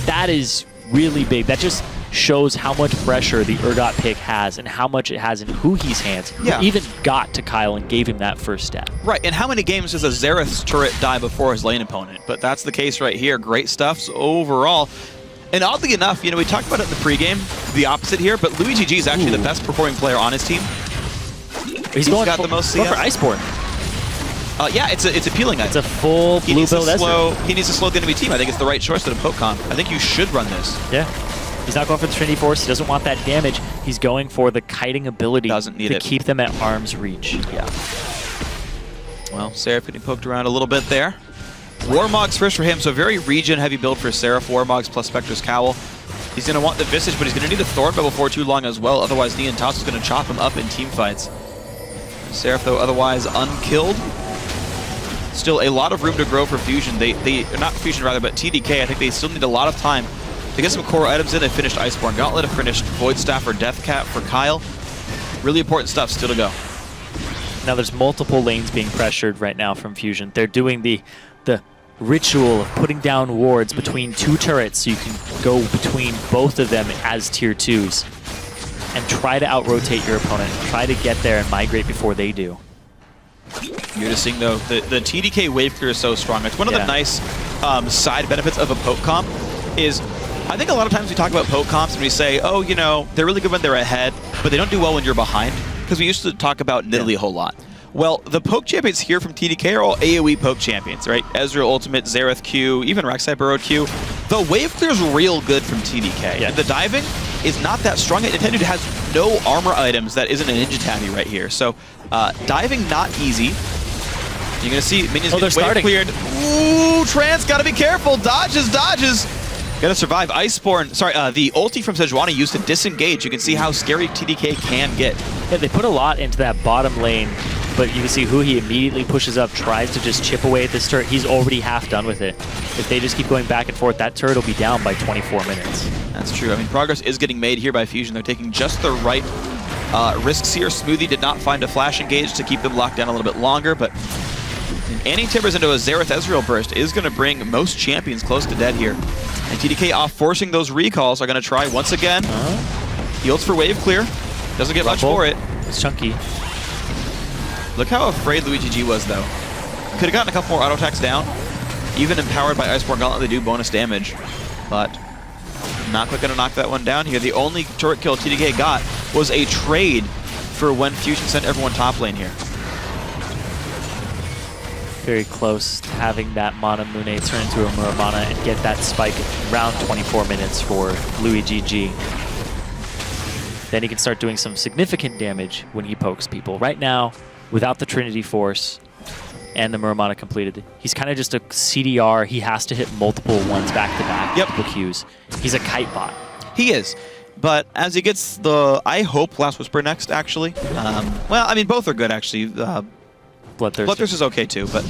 That is really big. That just shows how much pressure the Urgot pick has and how much it has in Huhi's hands. Yeah. Who even got to Kyle and gave him that first step. Right, and how many games does a Xerath's turret die before his lane opponent? But that's the case right here. Great stuff so overall. And oddly enough, you know, we talked about it in the pregame, the opposite here, but LuiGG is actually the best performing player on his team. He's going got the most CS. For Iceborne. Yeah, it's appealing. It's a full blue build Ezreal. He needs to slow the enemy team. I think it's the right choice to the poke comp. I think you should run this. Yeah. He's not going for the Trinity Force. He doesn't want that damage. He's going for the kiting ability to keep them at arm's reach. Yeah. Well, Seraph getting poked around a little bit there. Warmog's first for him, so very region-heavy build for Seraph. Warmog's plus Spectre's Cowl. He's going to want the Visage, but he's going to need a Thornbow before too long as well. Otherwise, Neon Toss is going to chop him up in team fights. Seraph, though, otherwise unkilled. Still a lot of room to grow for Fusion. Not Fusion, rather, but TDK. I think they still need a lot of time to get some core items in. They finished Iceborne Gauntlet, have finished Void Staff or Death Cap for Kyle. Really important stuff still to go. Now there's multiple lanes being pressured right now from Fusion. They're doing the ritual of putting down wards between 2 turrets so you can go between both of them as tier 2s and try to out-rotate your opponent. Try to get there and migrate before they do. You're just seeing, though, the TDK wave clear is so strong. It's one of the nice side benefits of a poke comp is, I think a lot of times we talk about poke comps and we say, oh, you know, they're really good when they're ahead, but they don't do well when you're behind, because we used to talk about Nidalee a whole lot. Well, the poke champions here from TDK are all AoE poke champions, right? Ezreal Ultimate, Xerath Q, even Rek'Sai Burrowed Q. The wave clear is real good from TDK. Yeah. The diving is not that strong. Nintendo has no armor items that isn't a Ninja Tabby right here. So diving not easy. You're going to see minions get wave cleared. Ooh, Trance, got to be careful. Dodges. Gotta survive. Iceborne, sorry, the ulti from Sejuani used to disengage. You can see how scary TDK can get. Yeah, they put a lot into that bottom lane, but you can see Huhi immediately pushes up, tries to just chip away at this turret. He's already half done with it. If they just keep going back and forth, that turret will be down by 24 minutes. That's true. I mean, progress is getting made here by Fusion. They're taking just the right risks here. Smoothie did not find a flash engage to keep them locked down a little bit longer, but anti-timbers into a Xerath Ezreal burst is going to bring most champions close to dead here. And TDK off forcing those recalls are going to try once again. He ults for wave clear. Doesn't get much for it. It's chunky. Look how afraid LuiGG was, though. Could have gotten a couple more auto attacks down. Even empowered by Iceborne Gauntlet, they do bonus damage. But not quite going to knock that one down here. The only turret kill TDK got was a trade for when Fusion sent everyone top lane here. Very close to having that Mana Mune turn into a Muramana and get that spike around 24 minutes for LuiGG. Then he can start doing some significant damage when he pokes people. Right now, without the Trinity Force and the Muramana completed, he's kind of just a CDR. He has to hit multiple ones back-to-back, multiple Qs. He's a kite bot. He is. But as he gets the, I hope, Last Whisper next, actually. Well, I mean, both are good, actually. Bloodthirst is okay too, but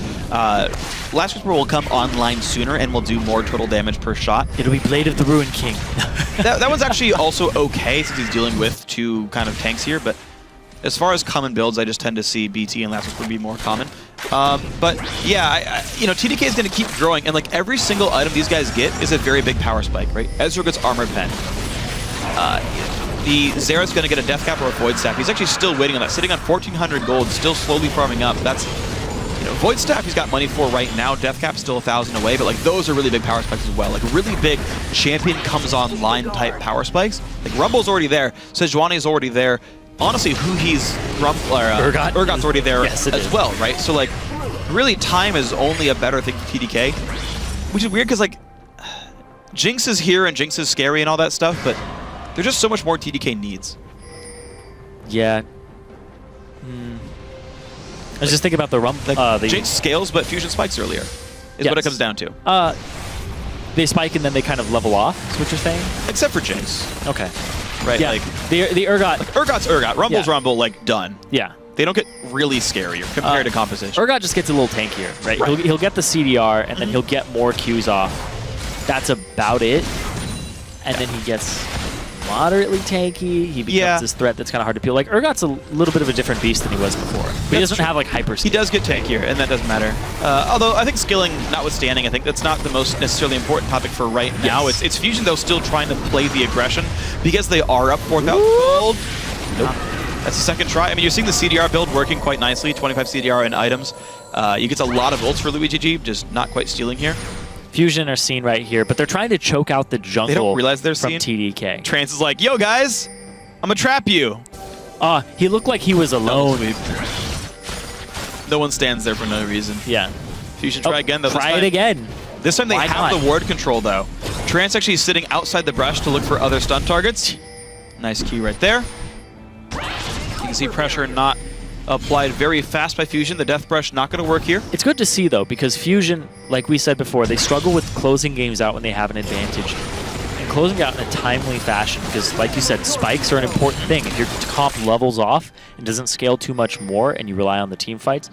Last Whisper will come online sooner and will do more total damage per shot. It'll be Blade of the Ruin King. that one's actually also okay since he's dealing with 2 kind of tanks here, but as far as common builds, I just tend to see BT and Last Whisper be more common. But yeah, you know, TDK is going to keep growing, and like every single item these guys get is a very big power spike, right? Ezreal gets Armored Pen. The Xerath's going to get a Death Cap or a Void Staff. He's actually still waiting on that, sitting on 1,400 gold, still slowly farming up. That's, you know, Void Staff he's got money for right now. Death Cap's still 1,000 away, but like those are really big power spikes as well. Like really big champion comes online type power spikes. Like Rumble's already there, Sejuani's already there. Honestly, Urgot's already there as well, right? So like really time is only a better thing for TDK, which is weird because like Jinx is here and Jinx is scary and all that stuff, but there's just so much more TDK needs. Yeah. I was just thinking about the Jinx scales, but Fusion spikes earlier, is what it comes down to. They spike and then they kind of level off, is what you're saying? Except for Jinx. Okay. Right, yeah, like the Urgot. Like Urgot's Urgot. Rumble's Rumble, like done. Yeah. They don't get really scarier compared to composition. Urgot just gets a little tankier, right? He'll get the CDR and then he'll get more Qs off. That's about it. And then he gets moderately tanky. He becomes this threat that's kind of hard to peel. Like Urgot's a little bit of a different beast than he was before. But he doesn't have like hyper skill. He does get tankier, and that doesn't matter. Although I think skilling notwithstanding, I think that's not the most necessarily important topic for right now. It's Fusion though still trying to play the aggression because they are up 4,000 gold. Nope. That's the second try. I mean, you're seeing the CDR build working quite nicely. 25 CDR in items. You get a lot of ults for LuiGG, just not quite stealing here. Fusion are seen right here, but they're trying to choke out the jungle. They don't realize they're from seen. TDK. Trance is like, yo guys, I'm gonna trap you. He looked like he was alone. No one stands there for no reason. Yeah. Fusion try again though. Try it again. This time they have the ward control though. Trance actually sitting outside the brush to look for other stun targets. Nice key right there. You can see pressure not applied very fast by Fusion. The Death Brush not going to work here. It's good to see, though, because Fusion, like we said before, they struggle with closing games out when they have an advantage. And closing out in a timely fashion, because, like you said, spikes are an important thing. If your comp levels off and doesn't scale too much more and you rely on the team fights,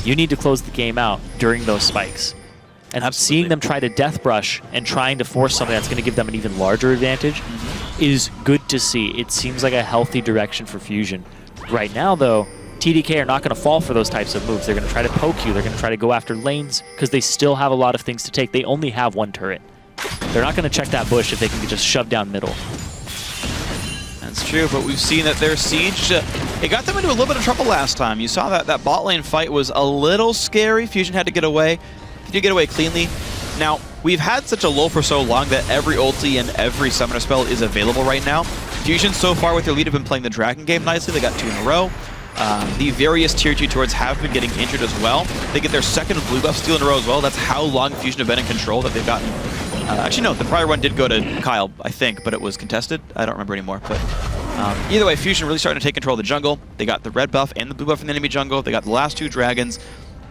you need to close the game out during those spikes. And seeing them try to Death Brush and trying to force something that's going to give them an even larger advantage is good to see. It seems like a healthy direction for Fusion. Right now, though, TDK are not going to fall for those types of moves. They're going to try to poke you. They're going to try to go after lanes because they still have a lot of things to take. They only have one turret. They're not going to check that bush if they can just shove down middle. That's true, but we've seen that their siege, it got them into a little bit of trouble last time. You saw that bot lane fight was a little scary. Fusion had to get away. He did get away cleanly. Now, we've had such a lull for so long that every ulti and every summoner spell is available right now. Fusion so far with their lead have been playing the Dragon game nicely. They got 2 in a row. The various tier 2 turrets have been getting injured as well. They get their second blue buff steal in a row as well. That's how long Fusion have been in control that they've gotten. Actually, no, the prior one did go to Kyle, I think, but it was contested. I don't remember anymore. But either way, Fusion really starting to take control of the jungle. They got the red buff and the blue buff from the enemy jungle. They got the last 2 dragons.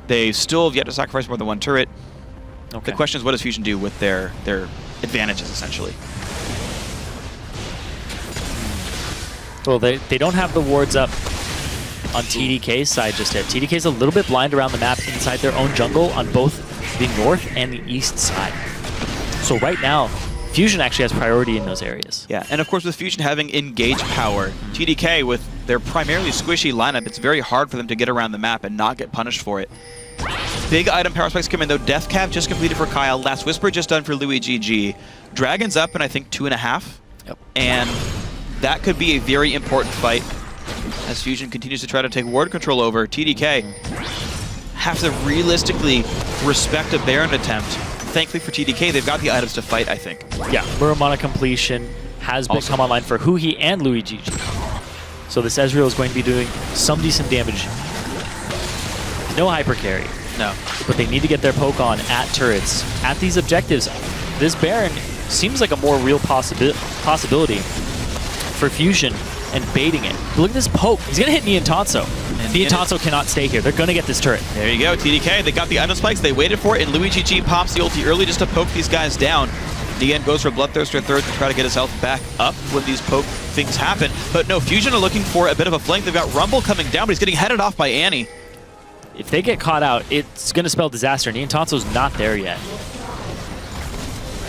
They still have yet to sacrifice more than 1 turret. Okay. The question is, what does Fusion do with their advantages, essentially? Well, they don't have the wards up on TDK's side just yet. TDK's a little bit blind around the map inside their own jungle on both the north and the east side. So right now, Fusion actually has priority in those areas. Yeah, and of course with Fusion having engage power, TDK with their primarily squishy lineup, it's very hard for them to get around the map and not get punished for it. Big item power spikes come in though. Death Cap just completed for Kyle. Last Whisper just done for LuiGG. Dragon's up in I think 2.5. Yep. And that could be a very important fight as Fusion continues to try to take ward control over. TDK have to realistically respect a Baron attempt. Thankfully for TDK, they've got the items to fight, I think. Yeah, Muramana completion has come online for Huhi and LuiGG. So this Ezreal is going to be doing some decent damage. No hyper carry. No. But they need to get their poke on at turrets. At these objectives, this Baron seems like a more real possibility for Fusion and baiting it. But look at this poke. He's going to hit Niantanso. Niantanso cannot stay here. They're going to get this turret. There you go, TDK. They got the item spikes. They waited for it, and LuiGG pops the ulti early just to poke these guys down. Nian goes for Bloodthirster third to try to get his health back up when these poke things happen. But no, Fusion are looking for a bit of a flank. They've got Rumble coming down, but he's getting headed off by Annie. If they get caught out, it's going to spell disaster. Niantanso's not there yet.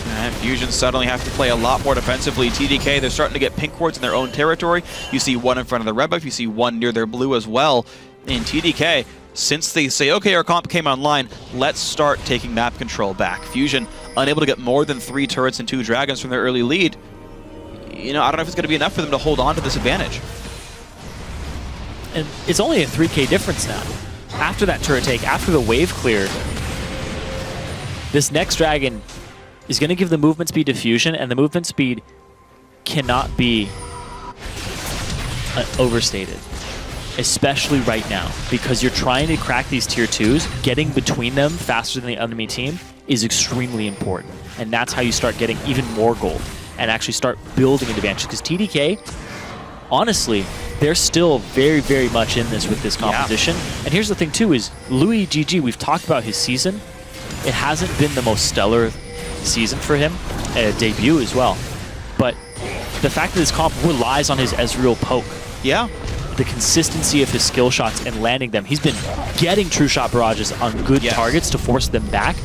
And Fusion suddenly have to play a lot more defensively. TDK, they're starting to get pink wards in their own territory. You see one in front of the red buff. You see one near their blue as well. In TDK, since they say, okay, our comp came online, let's start taking map control back. Fusion unable to get more than 3 turrets and 2 dragons from their early lead. You know, I don't know if it's going to be enough for them to hold on to this advantage. And it's only a 3K difference now. after that turret take, after the wave clear, this next dragon is going to give the movement speed to Fusion, and the movement speed cannot be overstated, especially right now, because you're trying to crack these tier 2s. Getting between them faster than the enemy team is extremely important, and that's how you start getting even more gold and actually start building an advantage, because TDK, honestly, they're still very, very much in this with this competition. Yeah. And here's the thing too, is Louis GG, we've talked about his season. It hasn't been the most stellar season for him, debut as well. But the fact that this comp relies on his Ezreal poke, yeah, the consistency of his skill shots and landing them, he's been getting true shot barrages on good targets to force them back.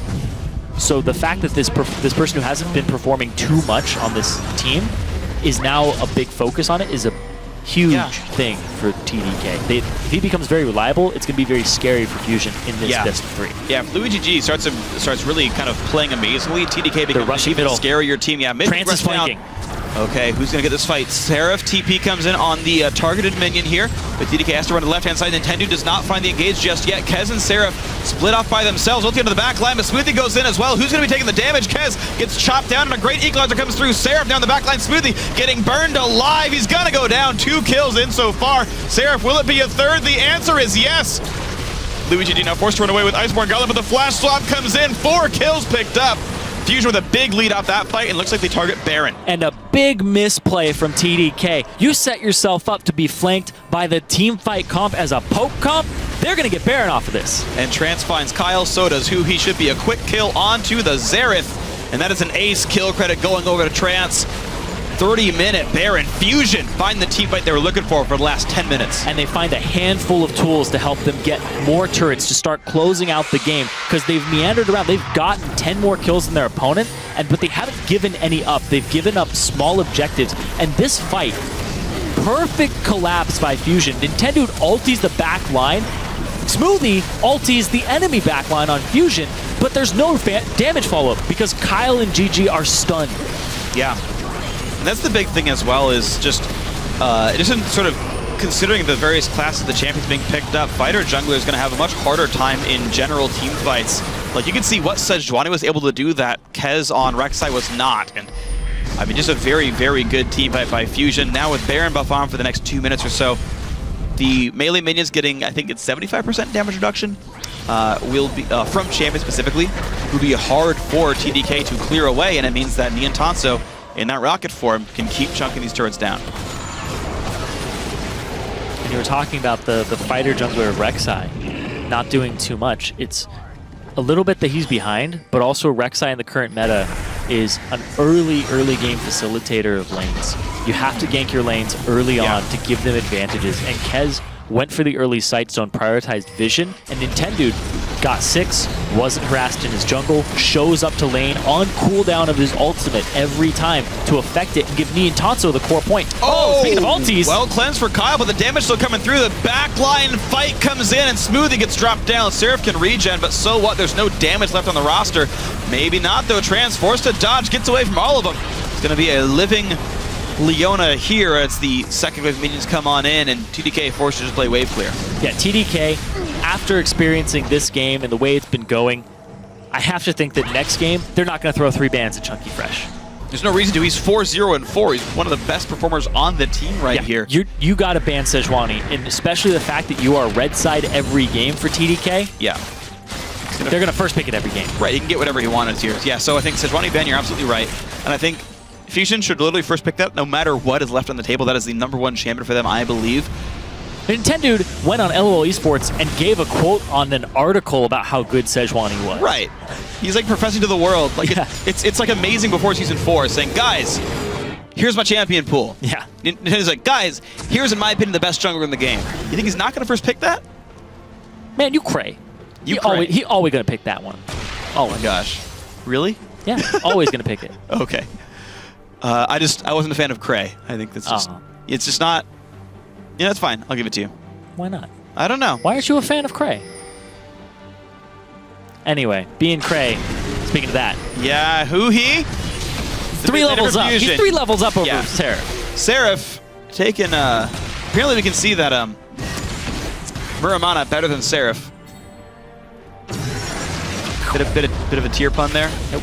So the fact that this person who hasn't been performing too much on this team is now a big focus on it is a huge thing for TDK. If he becomes very reliable, it's going to be very scary for Fusion in this best of 3. Yeah, if Louis GG starts really kind of playing amazingly, TDK becomes an even scarier team. Yeah, mid Trance is flanking. Okay, who's going to get this fight? Seraph, TP comes in on the targeted minion here, but TDK has to run to the left-hand side. Nintendo does not find the engage just yet. Kez and Seraph split off by themselves. Ulti into the back line, but Smoothie goes in as well. Who's going to be taking the damage? Kez gets chopped down, and a great equalizer comes through. Seraph down the back line. Smoothie getting burned alive. He's going to go down. 2 kills in so far. Seraph, will it be a third? The answer is yes. Louis GG now forced to run away with Iceborne Gauntlet, but the flash swap comes in. 4 kills picked up. Fusion with a big lead off that fight, and looks like they target Baron. And a big misplay from TDK. You set yourself up to be flanked by the team fight comp as a poke comp. They're going to get Baron off of this. And Trance finds Kyle Sodas, who he should be a quick kill onto the Xerath. And that is an ace kill credit going over to Trance. 30-minute Baron. Fusion find the team fight they were looking for the last 10 minutes. And they find a handful of tools to help them get more turrets to start closing out the game, because they've meandered around. They've gotten 10 more kills than their opponent, but they haven't given any up. They've given up small objectives. And this fight, perfect collapse by Fusion. Nintendo ultis the back line. Smoothie ultis the enemy back line on Fusion, but there's no damage follow-up because Kyle and GG are stunned. Yeah. And that's the big thing as well, is just sort of considering the various classes of the champions being picked up, fighter jungler is going to have a much harder time in general team fights. Like, you can see what Sejuani was able to do that Kez on Rek'Sai was not. And I mean, just a very, very good team fight by Fusion. Now with Baron buff on for the next 2 minutes or so, the melee minions getting, I think it's 75% damage reduction, will be from champions specifically, will be hard for TDK to clear away, and it means that Nian Tanso in that rocket form can keep chunking these turrets down. And you were talking about the fighter jungler of Rek'Sai not doing too much. It's a little bit that he's behind, but also Rek'Sai in the current meta is an early game facilitator of lanes. You have to gank your lanes early on to give them advantages, and Kez went for the early sight zone, prioritized vision, and Nintendo got 6, wasn't harassed in his jungle, shows up to lane on cooldown of his ultimate every time to affect it and give Nian Tanso the core point. Oh, speaking of ultis. Well cleansed for Kyle, but the damage still coming through. The backline fight comes in and Smoothie gets dropped down. Seraph can regen, but so what? There's no damage left on the roster. Maybe not though. Trance forced to dodge, gets away from all of them. It's going to be a living Leona here as the second wave minions come on in, and TDK forced to just play wave clear. Yeah, TDK, after experiencing this game and the way it's been going, I have to think that next game, they're not going to throw 3 bans at Chunky Fresh. There's no reason to. He's 4-0-4. He's one of the best performers on the team here. You got to ban Sejuani, and especially the fact that you are red side every game for TDK. Yeah. They're going to first pick it every game. Right, he can get whatever he wanted here. Yeah, so I think Sejuani ban, you're absolutely right. And I think Fusion should literally first pick that no matter what is left on the table. That is the #1 champion for them, I believe. Nintendo went on LOL Esports and gave a quote on an article about how good Sejuani was. Right. He's like professing to the world. Like it's like amazing before Season 4, saying, guys, here's my champion pool. Yeah. Nintendo's like, guys, here's in my opinion the best jungler in the game. You think he's not going to first pick that? Man, you cray. He always going to pick that one. Oh my gosh. Really? Yeah, always going to pick it. Okay. I wasn't a fan of Cray. I think that's just, it's just not, yeah, that's fine. I'll give it to you. Why not? I don't know. Why aren't you a fan of Cray? Anyway, being Cray, speaking of that. Yeah, who he? 3 levels up. He's 3 levels up over Seraph. Seraph taking, apparently we can see that Muramana better than Seraph Bit of a tier pun there. Nope.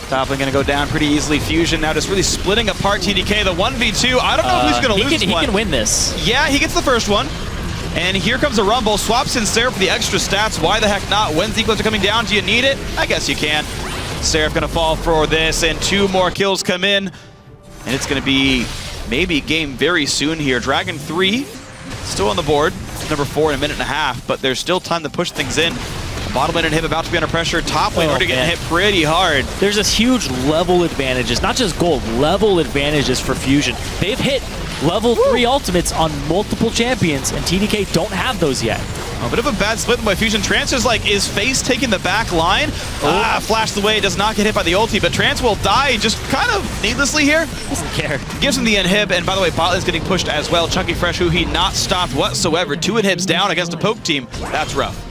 Top lane going to go down pretty easily. Fusion now just really splitting apart TDK. The 1v2. I don't know who's going to lose this one. He can win this. Yeah, he gets the first one. And here comes a rumble. Swaps in Seraph for the extra stats. Why the heck not? When Equals are coming down, do you need it? I guess you can. Seraph going to fall for this, and 2 more kills come in. And it's going to be maybe game very soon here. Dragon 3 still on the board. Number 4 in a minute and a half, but there's still time to push things in. Bottom lane and him about to be under pressure. Top lane already getting hit pretty hard. There's this huge level advantages, not just gold, level advantages for Fusion. They've hit level 3 ultimates on multiple champions, and TDK don't have those yet. A bit of a bad split by Fusion. Trance is like, is Face taking the back line? Flashed away, does not get hit by the ulti, but Trance will die just kind of needlessly here. Doesn't care. Gives him the inhib, and by the way, bot lane's getting pushed as well. Chunky Fresh, who he not stopped whatsoever. 2 inhibs down against a poke team. That's rough.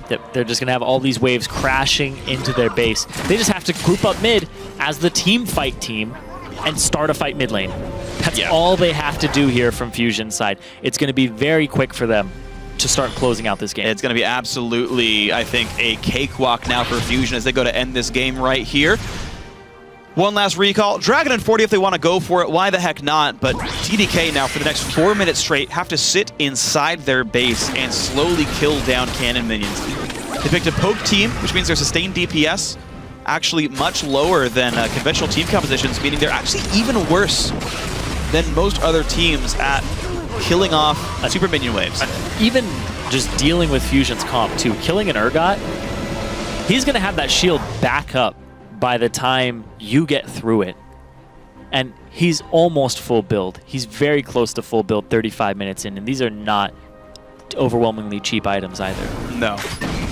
They're just going to have all these waves crashing into their base. They just have to group up mid as the team fight team and start a fight mid lane. That's all they have to do here from Fusion's side. It's going to be very quick for them to start closing out this game. It's going to be absolutely, I think, a cakewalk now for Fusion as they go to end this game right here. One last recall. Dragon and 40 if they want to go for it. Why the heck not? But TDK now for the next 4 minutes straight have to sit inside their base and slowly kill down cannon minions. They picked a poke team, which means their sustained DPS actually much lower than conventional team compositions, meaning they're actually even worse than most other teams at killing off super minion waves. Even just dealing with Fusion's comp too, killing an Urgot, he's going to have that shield back up by the time you get through it. And he's almost full build. He's very close to full build 35 minutes in, and these are not overwhelmingly cheap items either. No.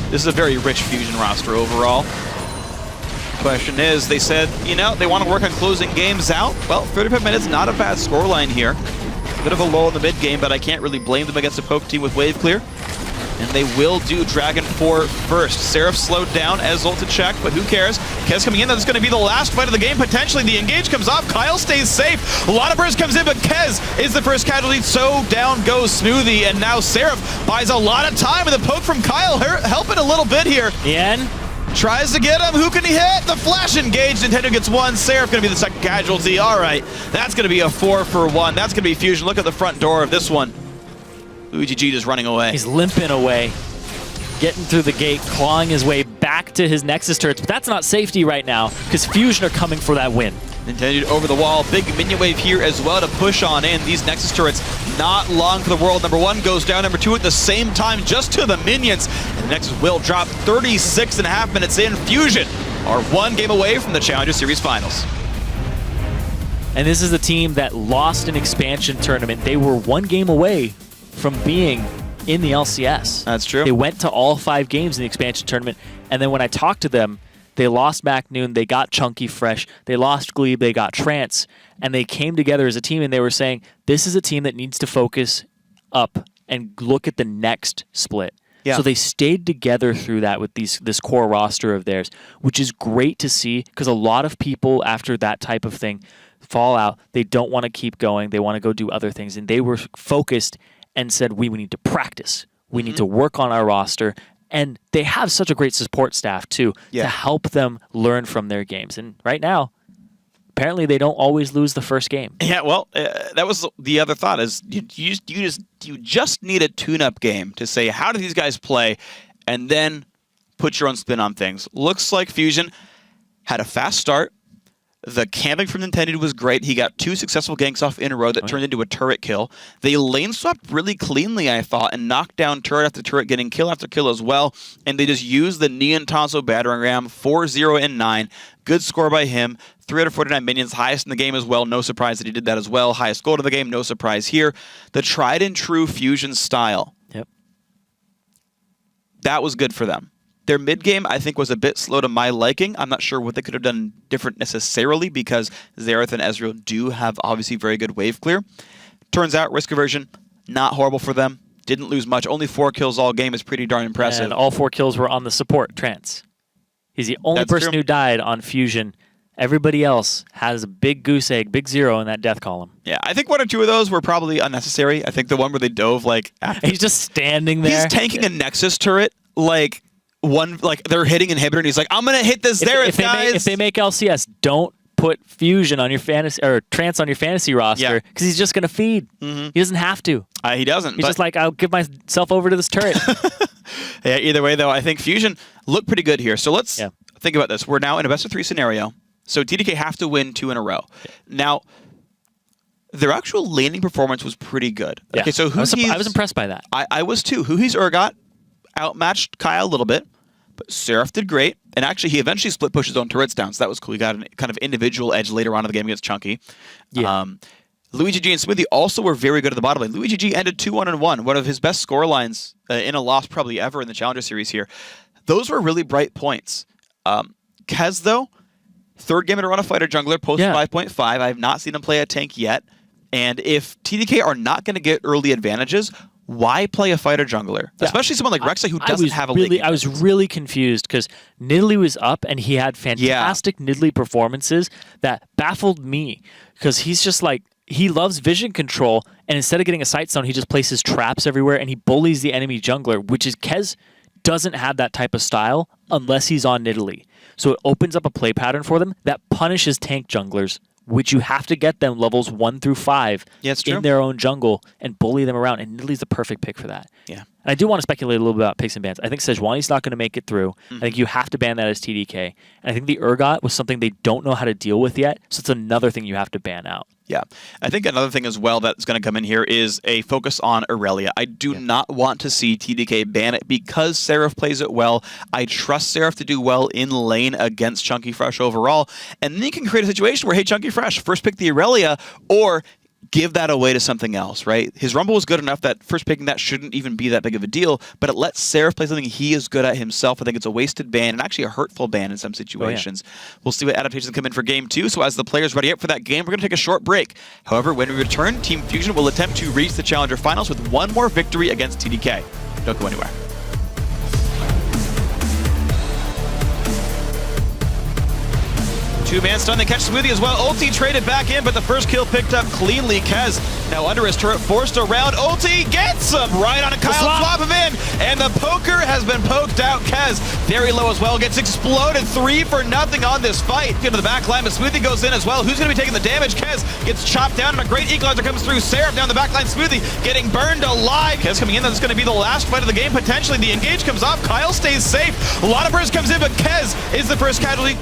This is a very rich Fusion roster overall. Question is, they said, you know, they want to work on closing games out. Well, 35 minutes, not a bad scoreline here. Bit of a lull in the mid game, but I can't really blame them against a poke team with wave clear. And they will do Dragon 4 first. Seraph slowed down as ult to check, but who cares? Kez coming in, that's going to be the last fight of the game, potentially. The engage comes off, Kyle stays safe. A lot of burst comes in, but Kez is the first casualty, so down goes Smoothie, and now Seraph buys a lot of time, and the poke from Kyle helping a little bit here. Yen tries to get him, who can he hit? The flash engage, Nintendo gets 1, Seraph going to be the second casualty. All right, that's going to be a 4 for 1. That's going to be Fusion. Look at the front door of this one. Luigi G just running away. He's limping away, getting through the gate, clawing his way back to his Nexus turrets, but that's not safety right now, because Fusion are coming for that win. Nintendo over the wall, big minion wave here as well to push on in. These Nexus turrets, not long for the world. Number 1 goes down, number 2 at the same time, just to the minions. And the Nexus will drop 36.5 minutes in. Fusion are 1 game away from the Challenger Series Finals. And this is a team that lost an expansion tournament. They were 1 game away from being in the LCS. That's true. They went to all 5 games in the expansion tournament, and then when I talked to them, they lost Mac Noon, they got Chunky Fresh, they lost Glebe, they got Trance, and they came together as a team, and they were saying, this is a team that needs to focus up and look at the next split. Yeah. So they stayed together through that with this core roster of theirs, which is great to see, because a lot of people after that type of thing fall out. They don't want to keep going. They want to go do other things, and they were focused and said, we need to practice. We need to work on our roster. And they have such a great support staff, too, to help them learn from their games. And right now, apparently they don't always lose the first game. Yeah, well, that was the other thought, is you just need a tune-up game to say, how do these guys play? And then put your own spin on things. Looks like Fusion had a fast start. The camping from Nintendo was great. He got 2 successful ganks off in a row that turned into a turret kill. They lane swapped really cleanly, I thought, and knocked down turret after turret, getting kill after kill as well. And they just used the Neon Tonso battering ram, 4-0 and 9. Good score by him. 349 minions, highest in the game as well. No surprise that he did that as well. Highest goal of the game, no surprise here. The tried and true Fusion style. Yep. That was good for them. Their mid-game, I think, was a bit slow to my liking. I'm not sure what they could have done different necessarily, because Xerath and Ezreal do have obviously very good wave clear. Turns out, risk aversion, not horrible for them. Didn't lose much. Only 4 kills all game is pretty darn impressive. And all 4 kills were on the support, Trance. He's the only person who died on Fusion. Everybody else has a big goose egg, big 0 in that death column. Yeah, I think 1 or 2 of those were probably unnecessary. I think the one where they dove, like... He's just standing there. He's tanking a Nexus turret, like... one, like, they're hitting inhibitor, and he's like, I'm going to hit this guys. If they make LCS, don't put Fusion on your fantasy or Trance on your fantasy roster because he's just going to feed. He doesn't have to. He doesn't. He's just like, I'll give myself over to this turret. Yeah, either way, though, I think Fusion looked pretty good here. So let's think about this. We're now in a best-of-3 scenario. So TDK have to win 2 in a row. Now, their actual laning performance was pretty good. Yeah. Okay, so I was impressed by that. I was too. Huhi's Urgot outmatched Kyle a little bit, but Seraph did great. And actually, he eventually split pushed his own turrets down, so that was cool. He got a kind of individual edge later on in the game against Chunky. Yeah. Louis GG and Smoothie also were very good at the bottom lane. Louis GG ended 2-1-1, one of his best score lines in a loss probably ever in the Challenger Series here. Those were really bright points. Kez, though, third game in a run of fighter jungler, post 5.5. I have not seen him play a tank yet. And if TDK are not going to get early advantages, why play a fighter jungler? Yeah. Especially someone like Rexa who doesn't have a lane. I was really confused because Nidalee was up and he had fantastic Nidalee performances that baffled me because he's just like, he loves vision control, and instead of getting a sight stone, he just places traps everywhere and he bullies the enemy jungler, which is Kez doesn't have that type of style unless he's on Nidalee. So it opens up a play pattern for them that punishes tank junglers, which you have to get them levels 1 through 5 in their own jungle and bully them around. And Nidalee's the perfect pick for that. Yeah. And I do want to speculate a little bit about picks and bans. I think Sejuani's not going to make it through. I think you have to ban that as TDK. And I think the Urgot was something they don't know how to deal with yet. So it's another thing you have to ban out. Yeah. I think another thing as well that's going to come in here is a focus on Aurelia. I do not want to see TDK ban it because Seraph plays it well. I trust Seraph to do well in lane against Chunky Fresh overall. And then you can create a situation where, hey, Chunky Fresh, first pick the Aurelia, or give that away to something else, right? His Rumble was good enough that first picking that shouldn't even be that big of a deal, but it lets Seraph play something he is good at himself. I think it's a wasted ban and actually a hurtful ban in some situations. We'll see what adaptations come in for Game 2, so as the players ready up for that game, we're going to take a short break. However, when we return, Team Fusion will attempt to reach the Challenger Finals with one more victory against TDK. Don't go anywhere. Two-man stun, they catch Smoothie as well. Ulti traded back in, but the first kill picked up cleanly. Kez now under his turret, forced around. Ulti gets him right on a Kyle, flop him in, and the poker has been poked out. Kez very low as well, gets exploded 3-0 on this fight. Into the back line, but Smoothie goes in as well. Who's going to be taking the damage? Kez gets chopped down, and a great equalizer comes through. Seraph down the back line, Smoothie getting burned alive. Kez coming in, that's going to be the last fight of the game, potentially. The engage comes off, Kyle stays safe. A lot of burst comes in, but Kez is the first casualty.